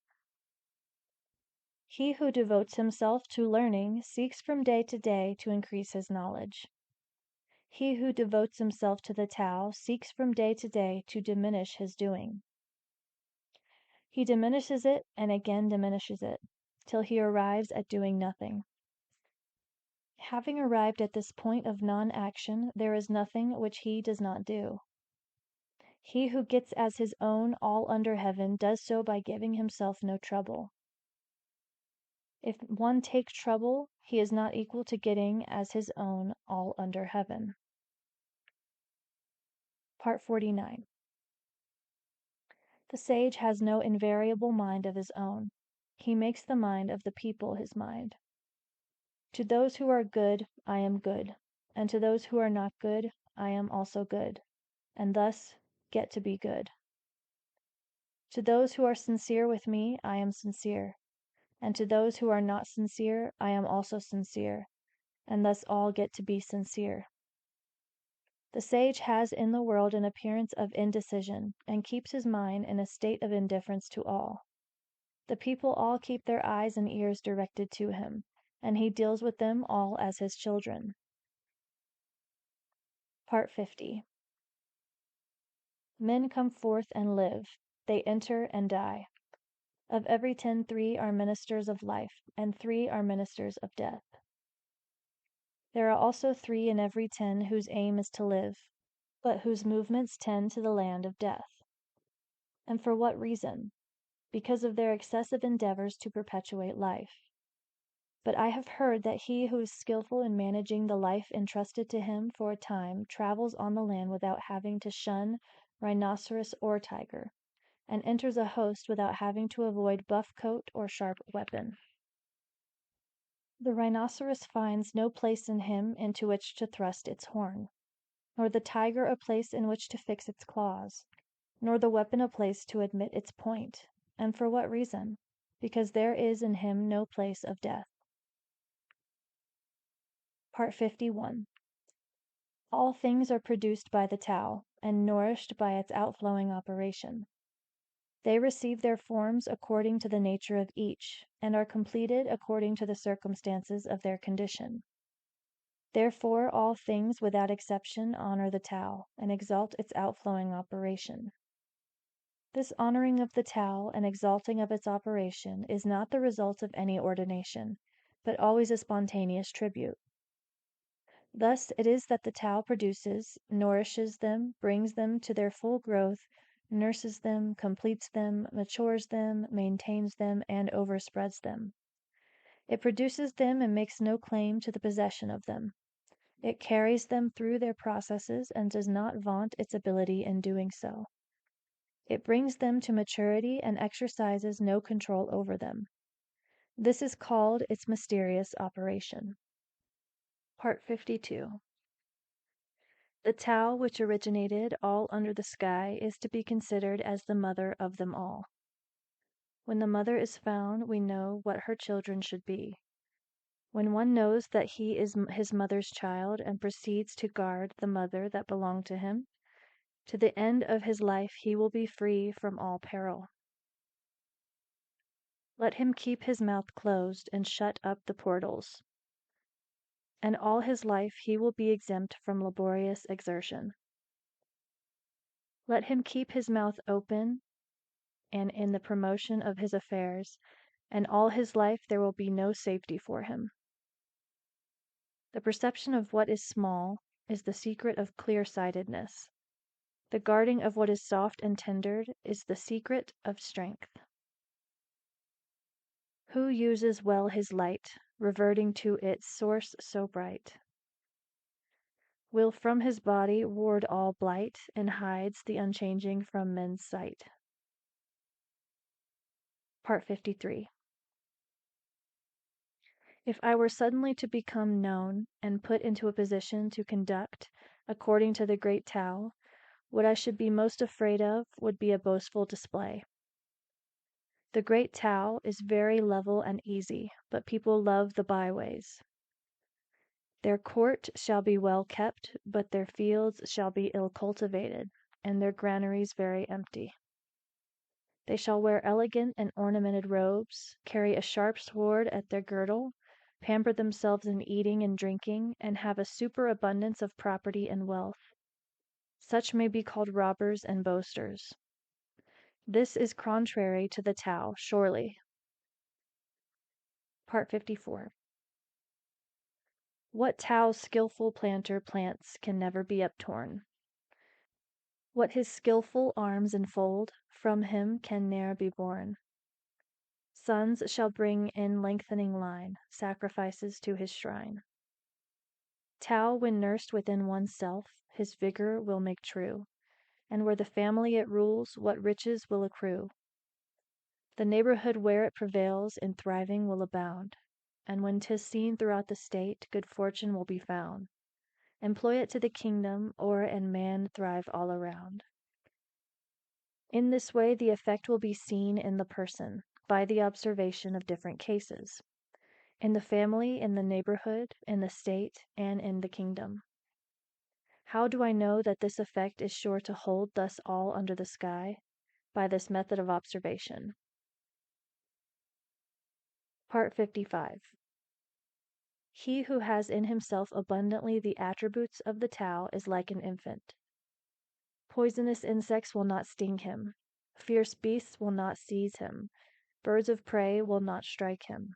A: He who devotes himself to learning seeks from day to day to increase his knowledge. He who devotes himself to the Tao seeks from day to day to diminish his doing. He diminishes it and again diminishes it, till he arrives at doing nothing. Having arrived at this point of non-action, there is nothing which he does not do. He who gets as his own all under heaven does so by giving himself no trouble. If one take trouble, he is not equal to getting as his own all under heaven. Part 49. The sage has no invariable mind of his own. He makes the mind of the people his mind. To those who are good, I am good, and to those who are not good, I am also good, and thus get to be good. To those who are sincere with me, I am sincere, and to those who are not sincere, I am also sincere, and thus all get to be sincere. The sage has in the world an appearance of indecision, and keeps his mind in a state of indifference to all. The people all keep their eyes and ears directed to him, and he deals with them all as his children. Part 50. Men come forth and live, they enter and die. Of every 10, 3 are ministers of life, and 3 are ministers of death. There are also 3 in every 10 whose aim is to live, but whose movements tend to the land of death. And for what reason? Because of their excessive endeavors to perpetuate life. But I have heard that he who is skillful in managing the life entrusted to him for a time travels on the land without having to shun rhinoceros or tiger, and enters a host without having to avoid buff coat or sharp weapon. The rhinoceros finds no place in him into which to thrust its horn, nor the tiger a place in which to fix its claws, nor the weapon a place to admit its point. And for what reason? Because there is in him no place of death. Part 51. All things are produced by the Tao, and nourished by its outflowing operation. They receive their forms according to the nature of each, and are completed according to the circumstances of their condition. Therefore all things without exception honor the Tao, and exalt its outflowing operation. This honoring of the Tao and exalting of its operation is not the result of any ordination, but always a spontaneous tribute. Thus it is that the Tao produces, nourishes them, brings them to their full growth, nurses them, completes them, matures them, maintains them, and overspreads them. It produces them and makes no claim to the possession of them. It carries them through their processes and does not vaunt its ability in doing so. It brings them to maturity and exercises no control over them. This is called its mysterious operation. Part 52. The Tao which originated all under the sky is to be considered as the mother of them all. When the mother is found, we know what her children should be. When one knows that he is his mother's child and proceeds to guard the mother that belonged to him, to the end of his life he will be free from all peril. Let him keep his mouth closed and shut up the portals, and all his life he will be exempt from laborious exertion. Let him keep his mouth open and in the promotion of his affairs, and all his life there will be no safety for him. The perception of what is small is the secret of clear-sightedness. The guarding of what is soft and tender is the secret of strength. Who uses well his light, reverting to its source so bright, will from his body ward all blight, and hides the unchanging from men's sight. Part 53. If I were suddenly to become known and put into a position to conduct according to the great Tao, what I should be most afraid of would be a boastful display. The great Tao is very level and easy, but people love the byways. Their court shall be well kept, but their fields shall be ill cultivated, and their granaries very empty. They shall wear elegant and ornamented robes, carry a sharp sword at their girdle, pamper themselves in eating and drinking, and have a superabundance of property and wealth. Such may be called robbers and boasters. This is contrary to the Tao, surely. Part 54. What Tao's skillful planter plants can never be uptorn. What his skillful arms enfold, from him can ne'er be born. Sons shall bring in lengthening line, sacrifices to his shrine. Tao, when nursed within one's self, his vigor will make true, and where the family it rules, what riches will accrue. The neighborhood where it prevails in thriving will abound, and when 'tis seen throughout the state, good fortune will be found. Employ it to the kingdom, or and man thrive all around. In this way the effect will be seen in the person, by the observation of different cases, in the family, in the neighborhood, in the state, and in the kingdom. How do I know that this effect is sure to hold thus all under the sky? By this method of observation. Part 55. He who has in himself abundantly the attributes of the Tao is like an infant. Poisonous insects will not sting him. Fierce beasts will not seize him. Birds of prey will not strike him.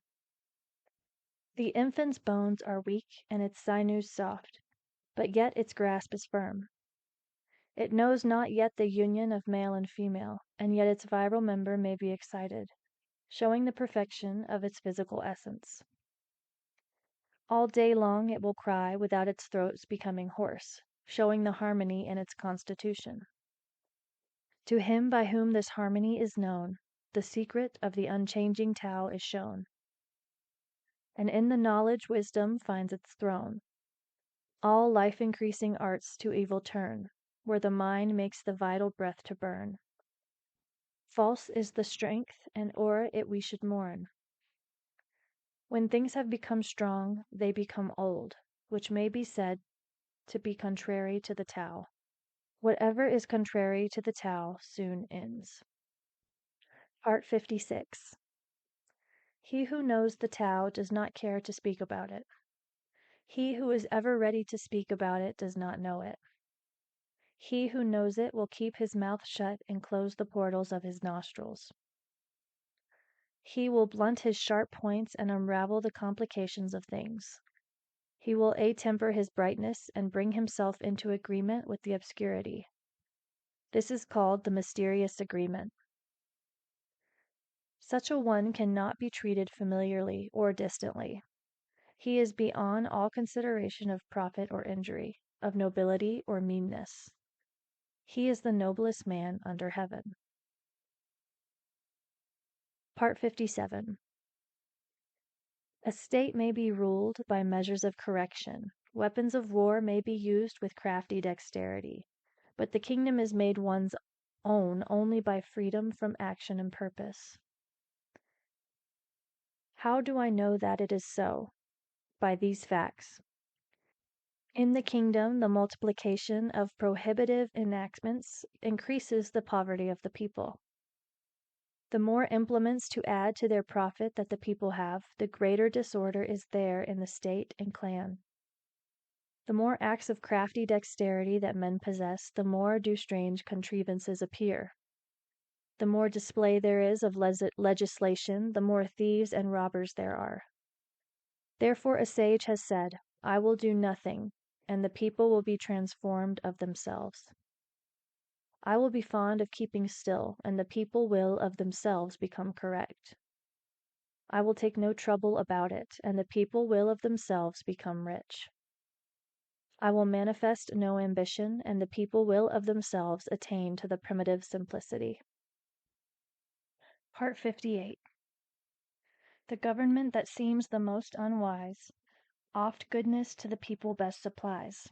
A: The infant's bones are weak and its sinews soft, but yet its grasp is firm. It knows not yet the union of male and female, and yet its virile member may be excited, showing the perfection of its physical essence. All day long it will cry without its throat's becoming hoarse, showing the harmony in its constitution. To him by whom this harmony is known, the secret of the unchanging Tao is shown, and in the knowledge wisdom finds its throne. All life-increasing arts to evil turn, where the mind makes the vital breath to burn. False is the strength, and o'er it we should mourn. When things have become strong, they become old, which may be said to be contrary to the Tao. Whatever is contrary to the Tao soon ends. Part 56. He who knows the Tao does not care to speak about it. He who is ever ready to speak about it does not know it. He who knows it will keep his mouth shut and close the portals of his nostrils. He will blunt his sharp points and unravel the complications of things. He will attemper his brightness and bring himself into agreement with the obscurity. This is called the mysterious agreement. Such a one cannot be treated familiarly or distantly. He is beyond all consideration of profit or injury, of nobility or meanness. He is the noblest man under heaven. Part 57. A state may be ruled by measures of correction, Weapons of war may be used with crafty dexterity, but the kingdom is made one's own only by freedom from action and purpose. How do I know that it is so? By these facts. In the kingdom, the multiplication of prohibitive enactments increases the poverty of the people. The more implements to add to their profit that the people have, the greater disorder is there in the state and clan. The more acts of crafty dexterity that men possess, the more do strange contrivances appear. The more display there is of legislation, the more thieves and robbers there are. Therefore a sage has said, I will do nothing, and the people will be transformed of themselves. I will be fond of keeping still, and the people will of themselves become correct. I will take no trouble about it, and the people will of themselves become rich. I will manifest no ambition, and the people will of themselves attain to the primitive simplicity. Part 58. The government that seems the most unwise, oft goodness to the people best supplies.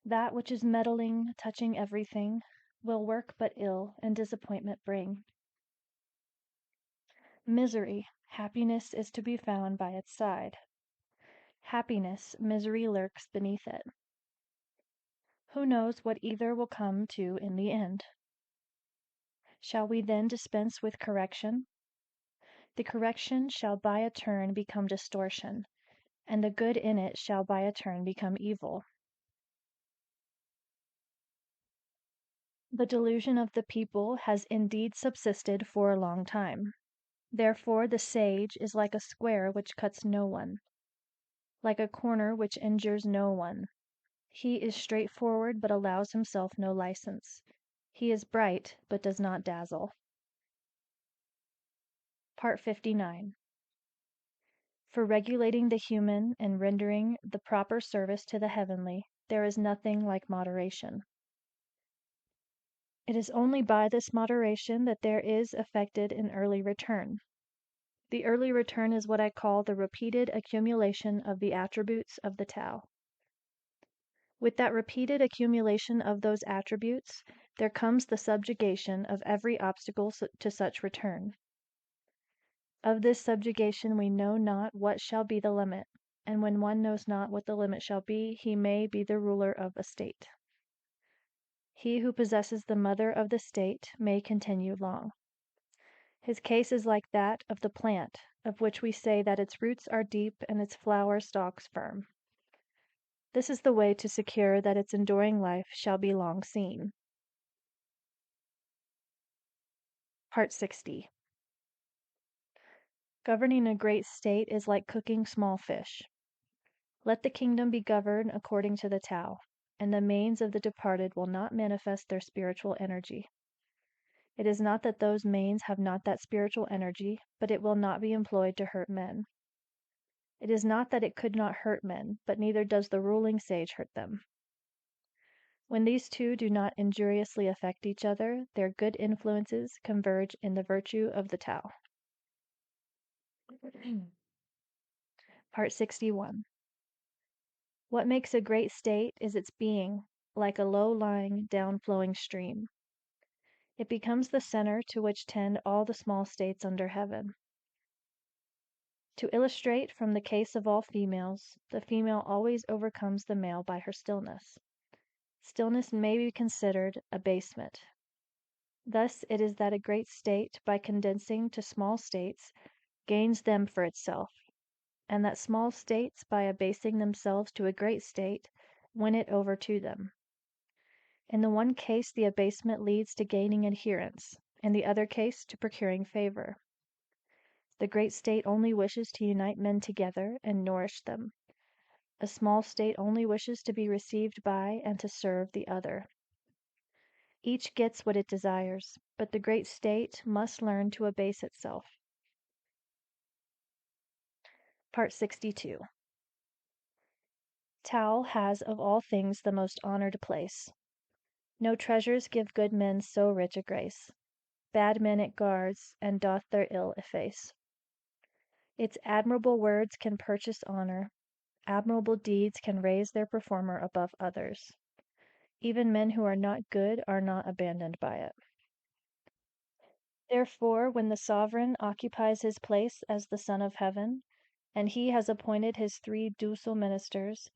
A: That which is meddling, touching everything, will work but ill, and disappointment bring. Misery, happiness is to be found by its side. Happiness, misery lurks beneath it. Who knows what either will come to in the end? Shall we then dispense with correction? The correction shall by a turn become distortion, and the good in it shall by a turn become evil. The delusion of the people has indeed subsisted for a long time. Therefore the sage is like a square which cuts no one, like a corner which injures no one. He is straightforward but allows himself no license. He is bright but does not dazzle. Part 59. For regulating the human and rendering the proper service to the heavenly, there is nothing like moderation. It is only by this moderation that there is effected an early return. The early return is what I call the repeated accumulation of the attributes of the Tao. With that repeated accumulation of those attributes, there comes the subjugation of every obstacle to such return. Of this subjugation we know not what shall be the limit, and when one knows not what the limit shall be, he may be the ruler of a state. He who possesses the mother of the state may continue long. His case is like that of the plant, of which we say that its roots are deep and its flower stalks firm. This is the way to secure that its enduring life shall be long seen. Part 60. Governing a great state is like cooking small fish. Let the kingdom be governed according to the Tao, and the manes of the departed will not manifest their spiritual energy. It is not that those manes have not that spiritual energy, but it will not be employed to hurt men. It is not that it could not hurt men, but neither does the ruling sage hurt them. When these two do not injuriously affect each other, their good influences converge in the virtue of the Tao. Part 61. What makes a great state is its being like a low-lying, down-flowing stream. It becomes the center to which tend all the small states under heaven. To illustrate from the case of all females, the female always overcomes the male by her stillness. Stillness may be considered abasement. Thus it is that a great state, by condensing to small states, gains them for itself, and that small states, by abasing themselves to a great state, win it over to them. In the one case the abasement leads to gaining adherents, in the other case to procuring favor. The great state only wishes to unite men together and nourish them. A small state only wishes to be received by and to serve the other. Each gets what it desires, but the great state must learn to abase itself. Part 62. Tao has of all things the most honored place. No treasures give good men so rich a grace. Bad men it guards, and doth their ill efface. Its admirable words can purchase honor, Admirable deeds can raise their performer above others. Even men who are not good are not abandoned by it. Therefore, when the sovereign occupies his place as the Son of Heaven, and he has appointed his 3 ducal ministers,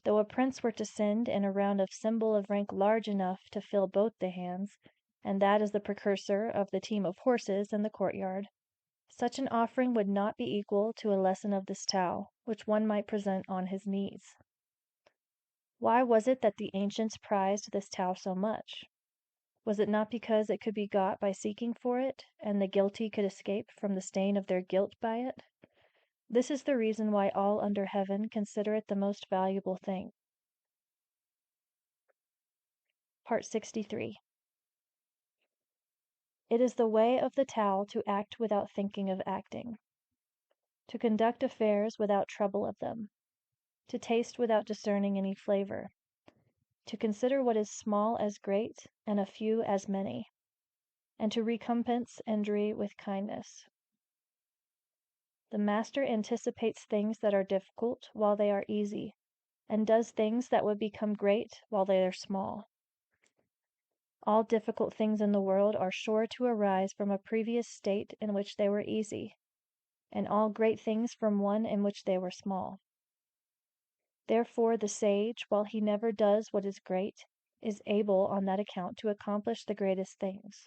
A: though a prince were to send in a round of symbol of rank large enough to fill both the hands, and that is the precursor of the team of horses in the courtyard, such an offering would not be equal to a lesson of this Tao, which one might present on his knees. Why was it that the ancients prized this Tao so much? Was it not because it could be got by seeking for it, and the guilty could escape from the stain of their guilt by it? This is the reason why all under heaven consider it the most valuable thing. Part 63. It is the way of the Tao to act without thinking of acting, to conduct affairs without trouble of them, to taste without discerning any flavor, to consider what is small as great and a few as many, and to recompense injury with kindness. The master anticipates things that are difficult while they are easy, and does things that would become great while they are small. All difficult things in the world are sure to arise from a previous state in which they were easy, and all great things from one in which they were small. Therefore the sage, while he never does what is great, is able on that account to accomplish the greatest things.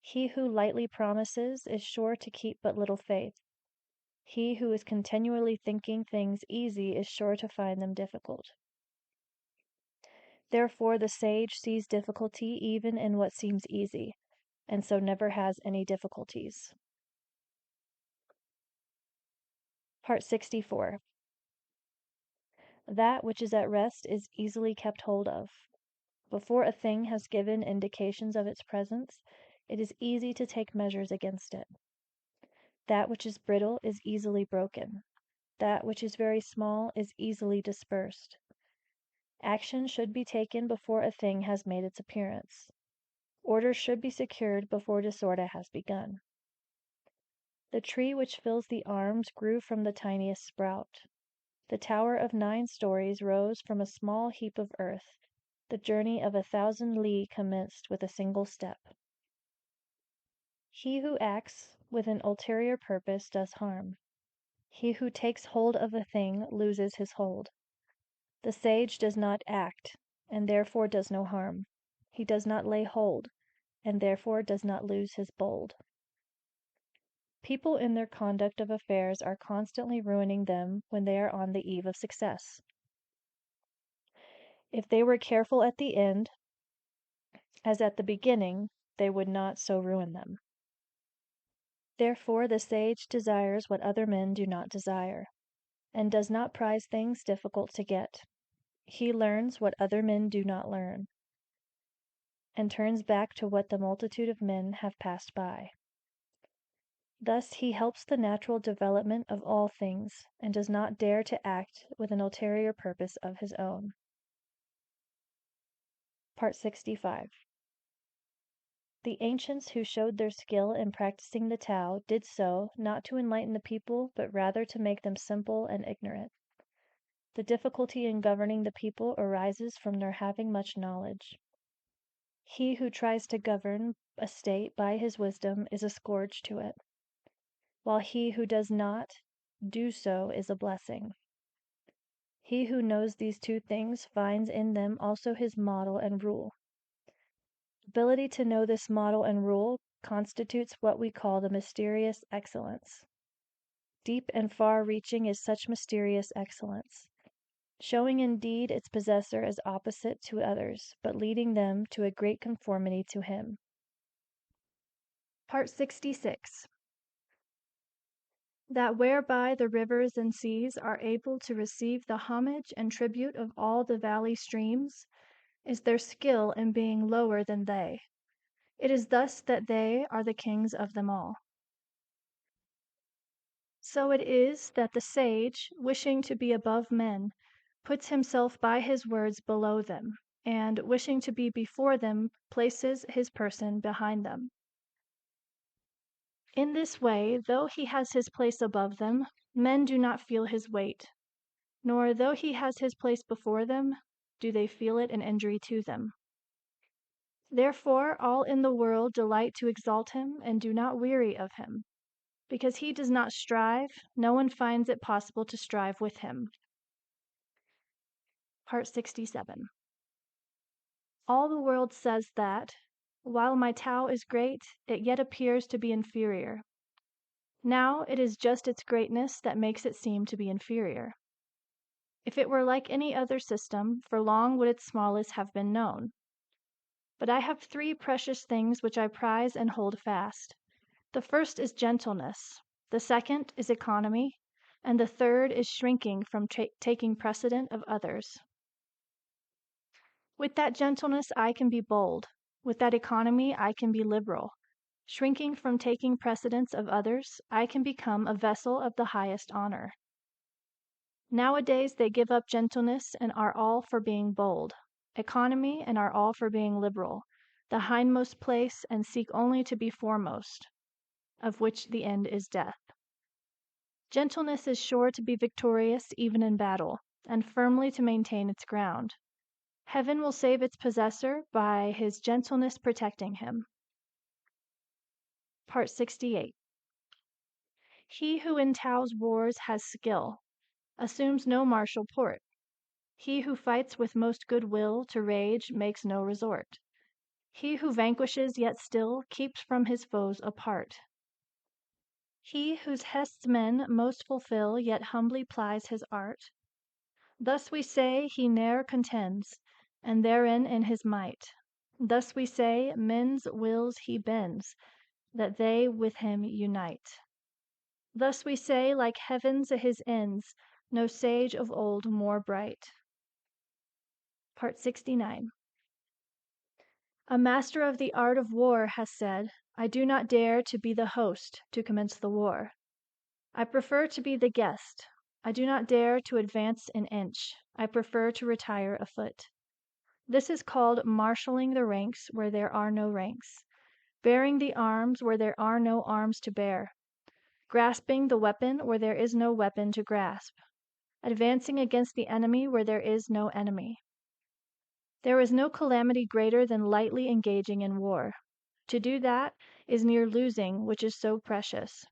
A: He who lightly promises is sure to keep but little faith. He who is continually thinking things easy is sure to find them difficult. Therefore the sage sees difficulty even in what seems easy, and so never has any difficulties. Part 64. That which is at rest is easily kept hold of. Before a thing has given indications of its presence, it is easy to take measures against it. That which is brittle is easily broken. That which is very small is easily dispersed. Action should be taken before a thing has made its appearance. Order should be secured before disorder has begun. The tree which fills the arms grew from the tiniest sprout. The tower of 9 stories rose from a small heap of earth. The journey of 1,000 li commenced with a single step. He who acts with an ulterior purpose does harm. He who takes hold of a thing loses his hold. The sage does not act, and therefore does no harm. He does not lay hold, and therefore does not lose his bold. People in their conduct of affairs are constantly ruining them when they are on the eve of success. If they were careful at the end, as at the beginning, they would not so ruin them. Therefore the sage desires what other men do not desire, and does not prize things difficult to get. He learns what other men do not learn, and turns back to what the multitude of men have passed by. Thus he helps the natural development of all things, and does not dare to act with an ulterior purpose of his own. Part 65. The ancients who showed their skill in practicing the Tao did so not to enlighten the people, but rather to make them simple and ignorant. The difficulty in governing the people arises from their having much knowledge. He who tries to govern a state by his wisdom is a scourge to it, while he who does not do so is a blessing. He who knows these 2 things finds in them also his model and rule. Ability to know this model and rule constitutes what we call the mysterious excellence. Deep and far-reaching is such mysterious excellence, showing indeed its possessor as opposite to others, but leading them to a great conformity to him. Part 66. That whereby the rivers and seas are able to receive the homage and tribute of all the valley streams, is their skill in being lower than they. It is thus that they are the kings of them all. So it is that the sage, wishing to be above men, puts himself by his words below them, and, wishing to be before them, places his person behind them. In this way, though he has his place above them, men do not feel his weight. nor though he has his place before them, do they feel it an injury to them. Therefore all in the world delight to exalt him and do not weary of him. Because he does not strive, no one finds it possible to strive with him. Part 67. All the world says that, while my Tao is great, it yet appears to be inferior. Now it is just its greatness that makes it seem to be inferior. If it were like any other system, for long would its smallness have been known. But I have 3 precious things which I prize and hold fast. The first is gentleness, the second is economy, and the third is shrinking from taking precedent of others. With that gentleness I can be bold, with that economy I can be liberal. Shrinking from taking precedence of others, I can become a vessel of the highest honor. Nowadays they give up gentleness and are all for being bold, economy and are all for being liberal, the hindmost place and seek only to be foremost, of which the end is death. Gentleness is sure to be victorious even in battle, and firmly to maintain its ground. Heaven will save its possessor by his gentleness protecting him. Part 68. He who in Tao's wars has skill, assumes no martial port. He who fights with most good will to rage makes no resort. He who vanquishes yet still keeps from his foes apart. He whose hests men most fulfill yet humbly plies his art. Thus we say he ne'er contends, and therein in his might. Thus we say men's wills he bends, that they with him unite. Thus we say like heaven's his ends, no sage of old more bright. Part 69. A master of the art of war has said, I do not dare to be the host to commence the war. I prefer to be the guest. I do not dare to advance an inch. I prefer to retire a foot. This is called marshalling the ranks where there are no ranks, bearing the arms where there are no arms to bear, grasping the weapon where there is no weapon to grasp, advancing against the enemy where there is no enemy. There is no calamity greater than lightly engaging in war. To do that is near losing which is so precious.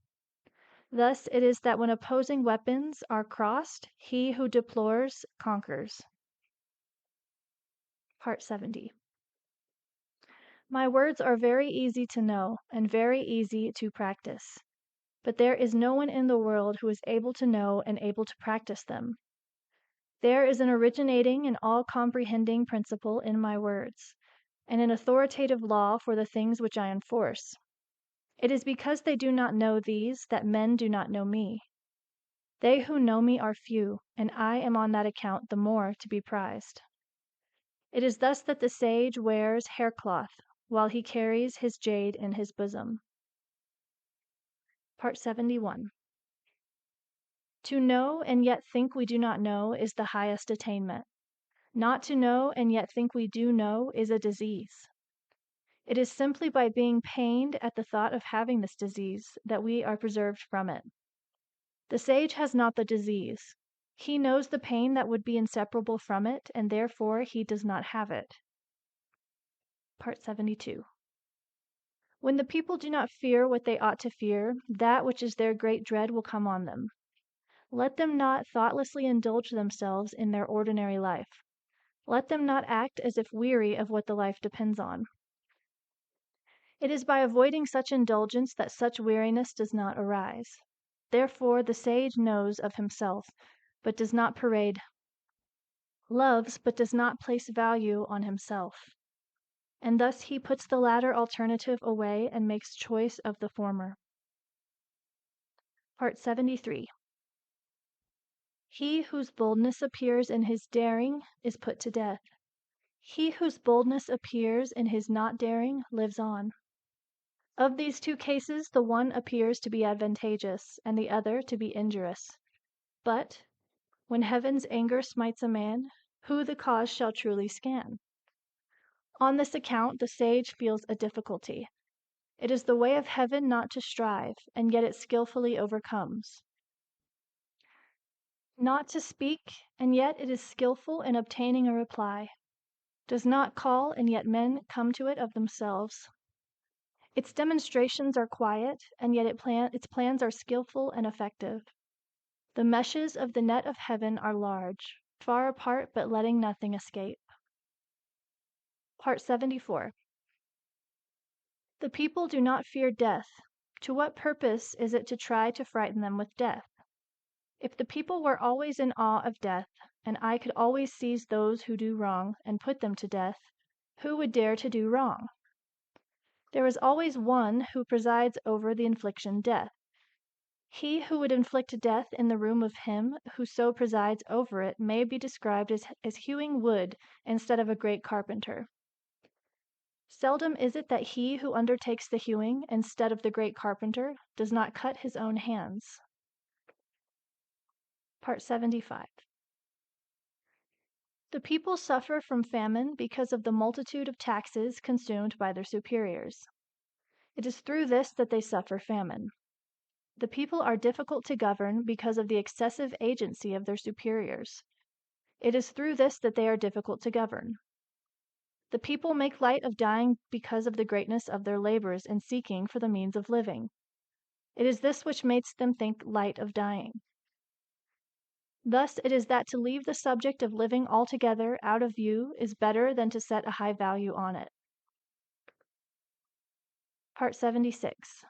A: Thus it is that when opposing weapons are crossed, he who deplores conquers. Part 70. My words are very easy to know and very easy to practice, but there is no one in the world who is able to know and able to practice them. There is an originating and all-comprehending principle in my words, and an authoritative law for the things which I enforce. It is because they do not know these that men do not know me. They who know me are few, and I am on that account the more to be prized. It is thus that the sage wears haircloth, while he carries his jade in his bosom. Part 71. To know and yet think we do not know is the highest attainment. Not to know and yet think we do know is a disease. It is simply by being pained at the thought of having this disease that we are preserved from it. The sage has not the disease. He knows the pain that would be inseparable from it, and therefore he does not have it. Part 72. When the people do not fear what they ought to fear, that which is their great dread will come on them. Let them not thoughtlessly indulge themselves in their ordinary life. Let them not act as if weary of what the life depends on. It is by avoiding such indulgence that such weariness does not arise. Therefore the sage knows of himself, but does not parade, loves, but does not place value on himself. And thus he puts the latter alternative away and makes choice of the former. Part 73. He whose boldness appears in his daring is put to death. He whose boldness appears in his not daring lives on. Of these 2 cases, the one appears to be advantageous, and the other to be injurious. But, when heaven's anger smites a man, who the cause shall truly scan? On this account the sage feels a difficulty. It is the way of heaven not to strive, and yet it skillfully overcomes. Not to speak, and yet it is skillful in obtaining a reply. Does not call, and yet men come to it of themselves. Its demonstrations are quiet, and yet its plans are skillful and effective. The meshes of the net of heaven are large, far apart but letting nothing escape. Part 74. The people do not fear death. To what purpose is it to try to frighten them with death? If the people were always in awe of death, and I could always seize those who do wrong and put them to death, who would dare to do wrong? There is always one who presides over the infliction death. He who would inflict death in the room of him who so presides over it may be described as hewing wood instead of a great carpenter. Seldom is it that he who undertakes the hewing instead of the great carpenter does not cut his own hands. Part 75. The people suffer from famine because of the multitude of taxes consumed by their superiors. It is through this that they suffer famine. The people are difficult to govern because of the excessive agency of their superiors. It is through this that they are difficult to govern. The people make light of dying because of the greatness of their labors in seeking for the means of living. It is this which makes them think light of dying. Thus it is that to leave the subject of living altogether out of view is better than to set a high value on it. Part 76.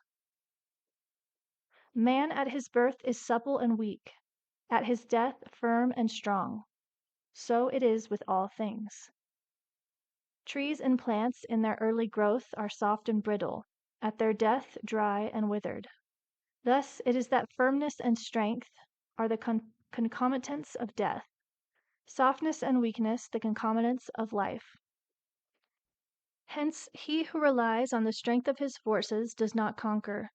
A: Man at his birth is supple and weak, at his death firm and strong. So it is with all things. Trees and plants in their early growth are soft and brittle, at their death dry and withered. Thus it is that firmness and strength are the concomitants of death, softness and weakness the concomitants of life. Hence he who relies on the strength of his forces does not conquer,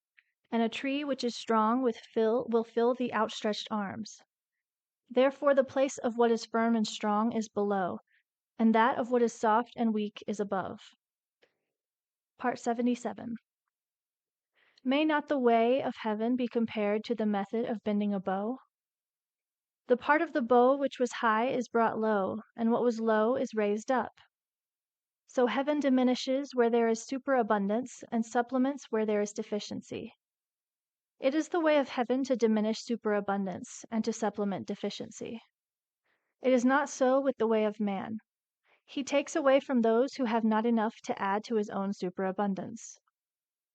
A: and a tree which is strong will fill the outstretched arms. Therefore the place of what is firm and strong is below, and that of what is soft and weak is above. Part 77. May not the way of heaven be compared to the method of bending a bow? The part of the bow which was high is brought low, and what was low is raised up. So heaven diminishes where there is superabundance, and supplements where there is deficiency. It is the way of heaven to diminish superabundance, and to supplement deficiency. It is not so with the way of man. He takes away from those who have not enough to add to his own superabundance.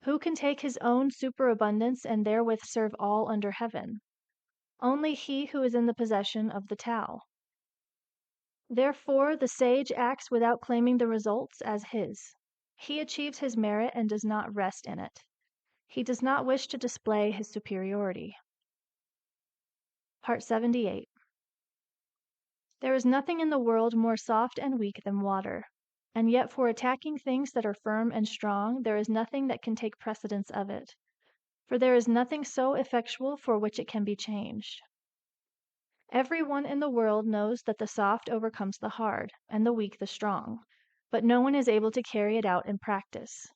A: Who can take his own superabundance and therewith serve all under heaven? Only he who is in the possession of the Tao. Therefore the sage acts without claiming the results as his. He achieves his merit and does not rest in it. He does not wish to display his superiority. Part 78. There is nothing in the world more soft and weak than water, and yet for attacking things that are firm and strong there is nothing that can take precedence of it, for there is nothing so effectual for which it can be changed. Every one in the world knows that the soft overcomes the hard, and the weak the strong, but no one is able to carry it out in practice.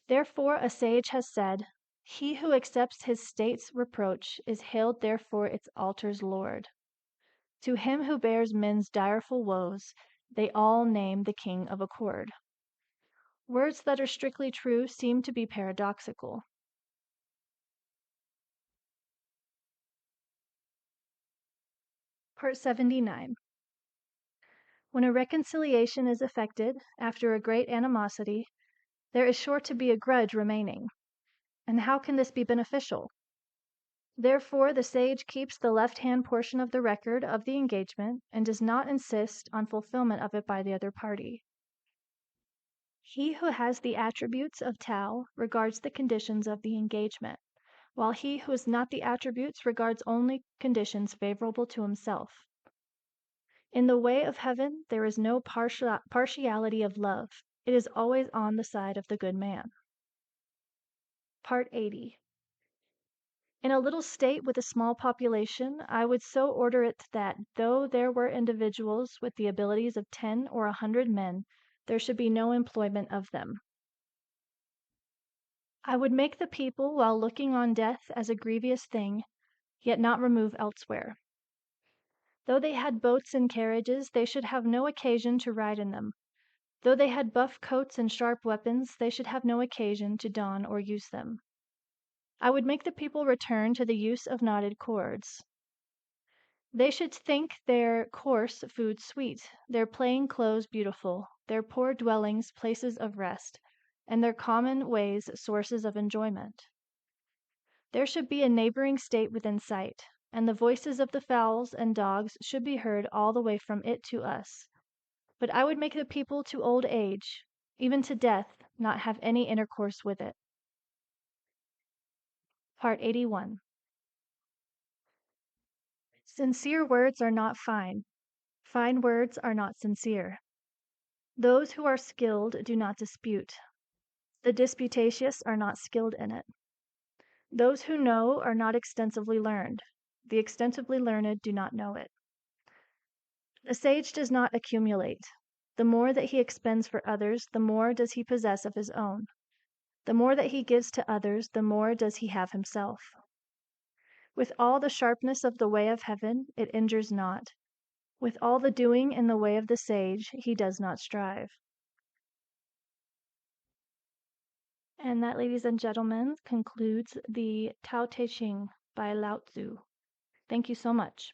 A: Therefore a sage has said, "He who accepts his state's reproach is hailed therefore its altar's lord." To him who bears men's direful woes, they all name the king of accord. Words that are strictly true seem to be paradoxical. Part 79. When a reconciliation is effected, after a great animosity, there is sure to be a grudge remaining. And how can this be beneficial? Therefore the sage keeps the left-hand portion of the record of the engagement and does not insist on fulfillment of it by the other party. He who has the attributes of Tao regards the conditions of the engagement, while he who has not the attributes regards only conditions favorable to himself. In the way of heaven there is no partiality of love. It is always on the side of the good man. Part 80. In a little state with a small population, I would so order it that, though there were individuals with the abilities of 10 or 100 men, there should be no employment of them. I would make the people, while looking on death as a grievous thing, yet not remove elsewhere. Though they had boats and carriages, they should have no occasion to ride in them. Though they had buff coats and sharp weapons, they should have no occasion to don or use them. I would make the people return to the use of knotted cords. They should think their coarse food sweet, their plain clothes beautiful, their poor dwellings places of rest, and their common ways sources of enjoyment. There should be a neighboring state within sight, and the voices of the fowls and dogs should be heard all the way from it to us. But I would make the people to old age, even to death, not have any intercourse with it. Part 81. Sincere words are not fine. Fine words are not sincere. Those who are skilled do not dispute. The disputatious are not skilled in it. Those who know are not extensively learned. The extensively learned do not know it. The sage does not accumulate. The more that he expends for others, the more does he possess of his own. The more that he gives to others, the more does he have himself. With all the sharpness of the way of heaven, it injures not. With all the doing in the way of the sage, he does not strive. And that, ladies and gentlemen, concludes the Tao Te Ching by Lao Tzu. Thank you so much.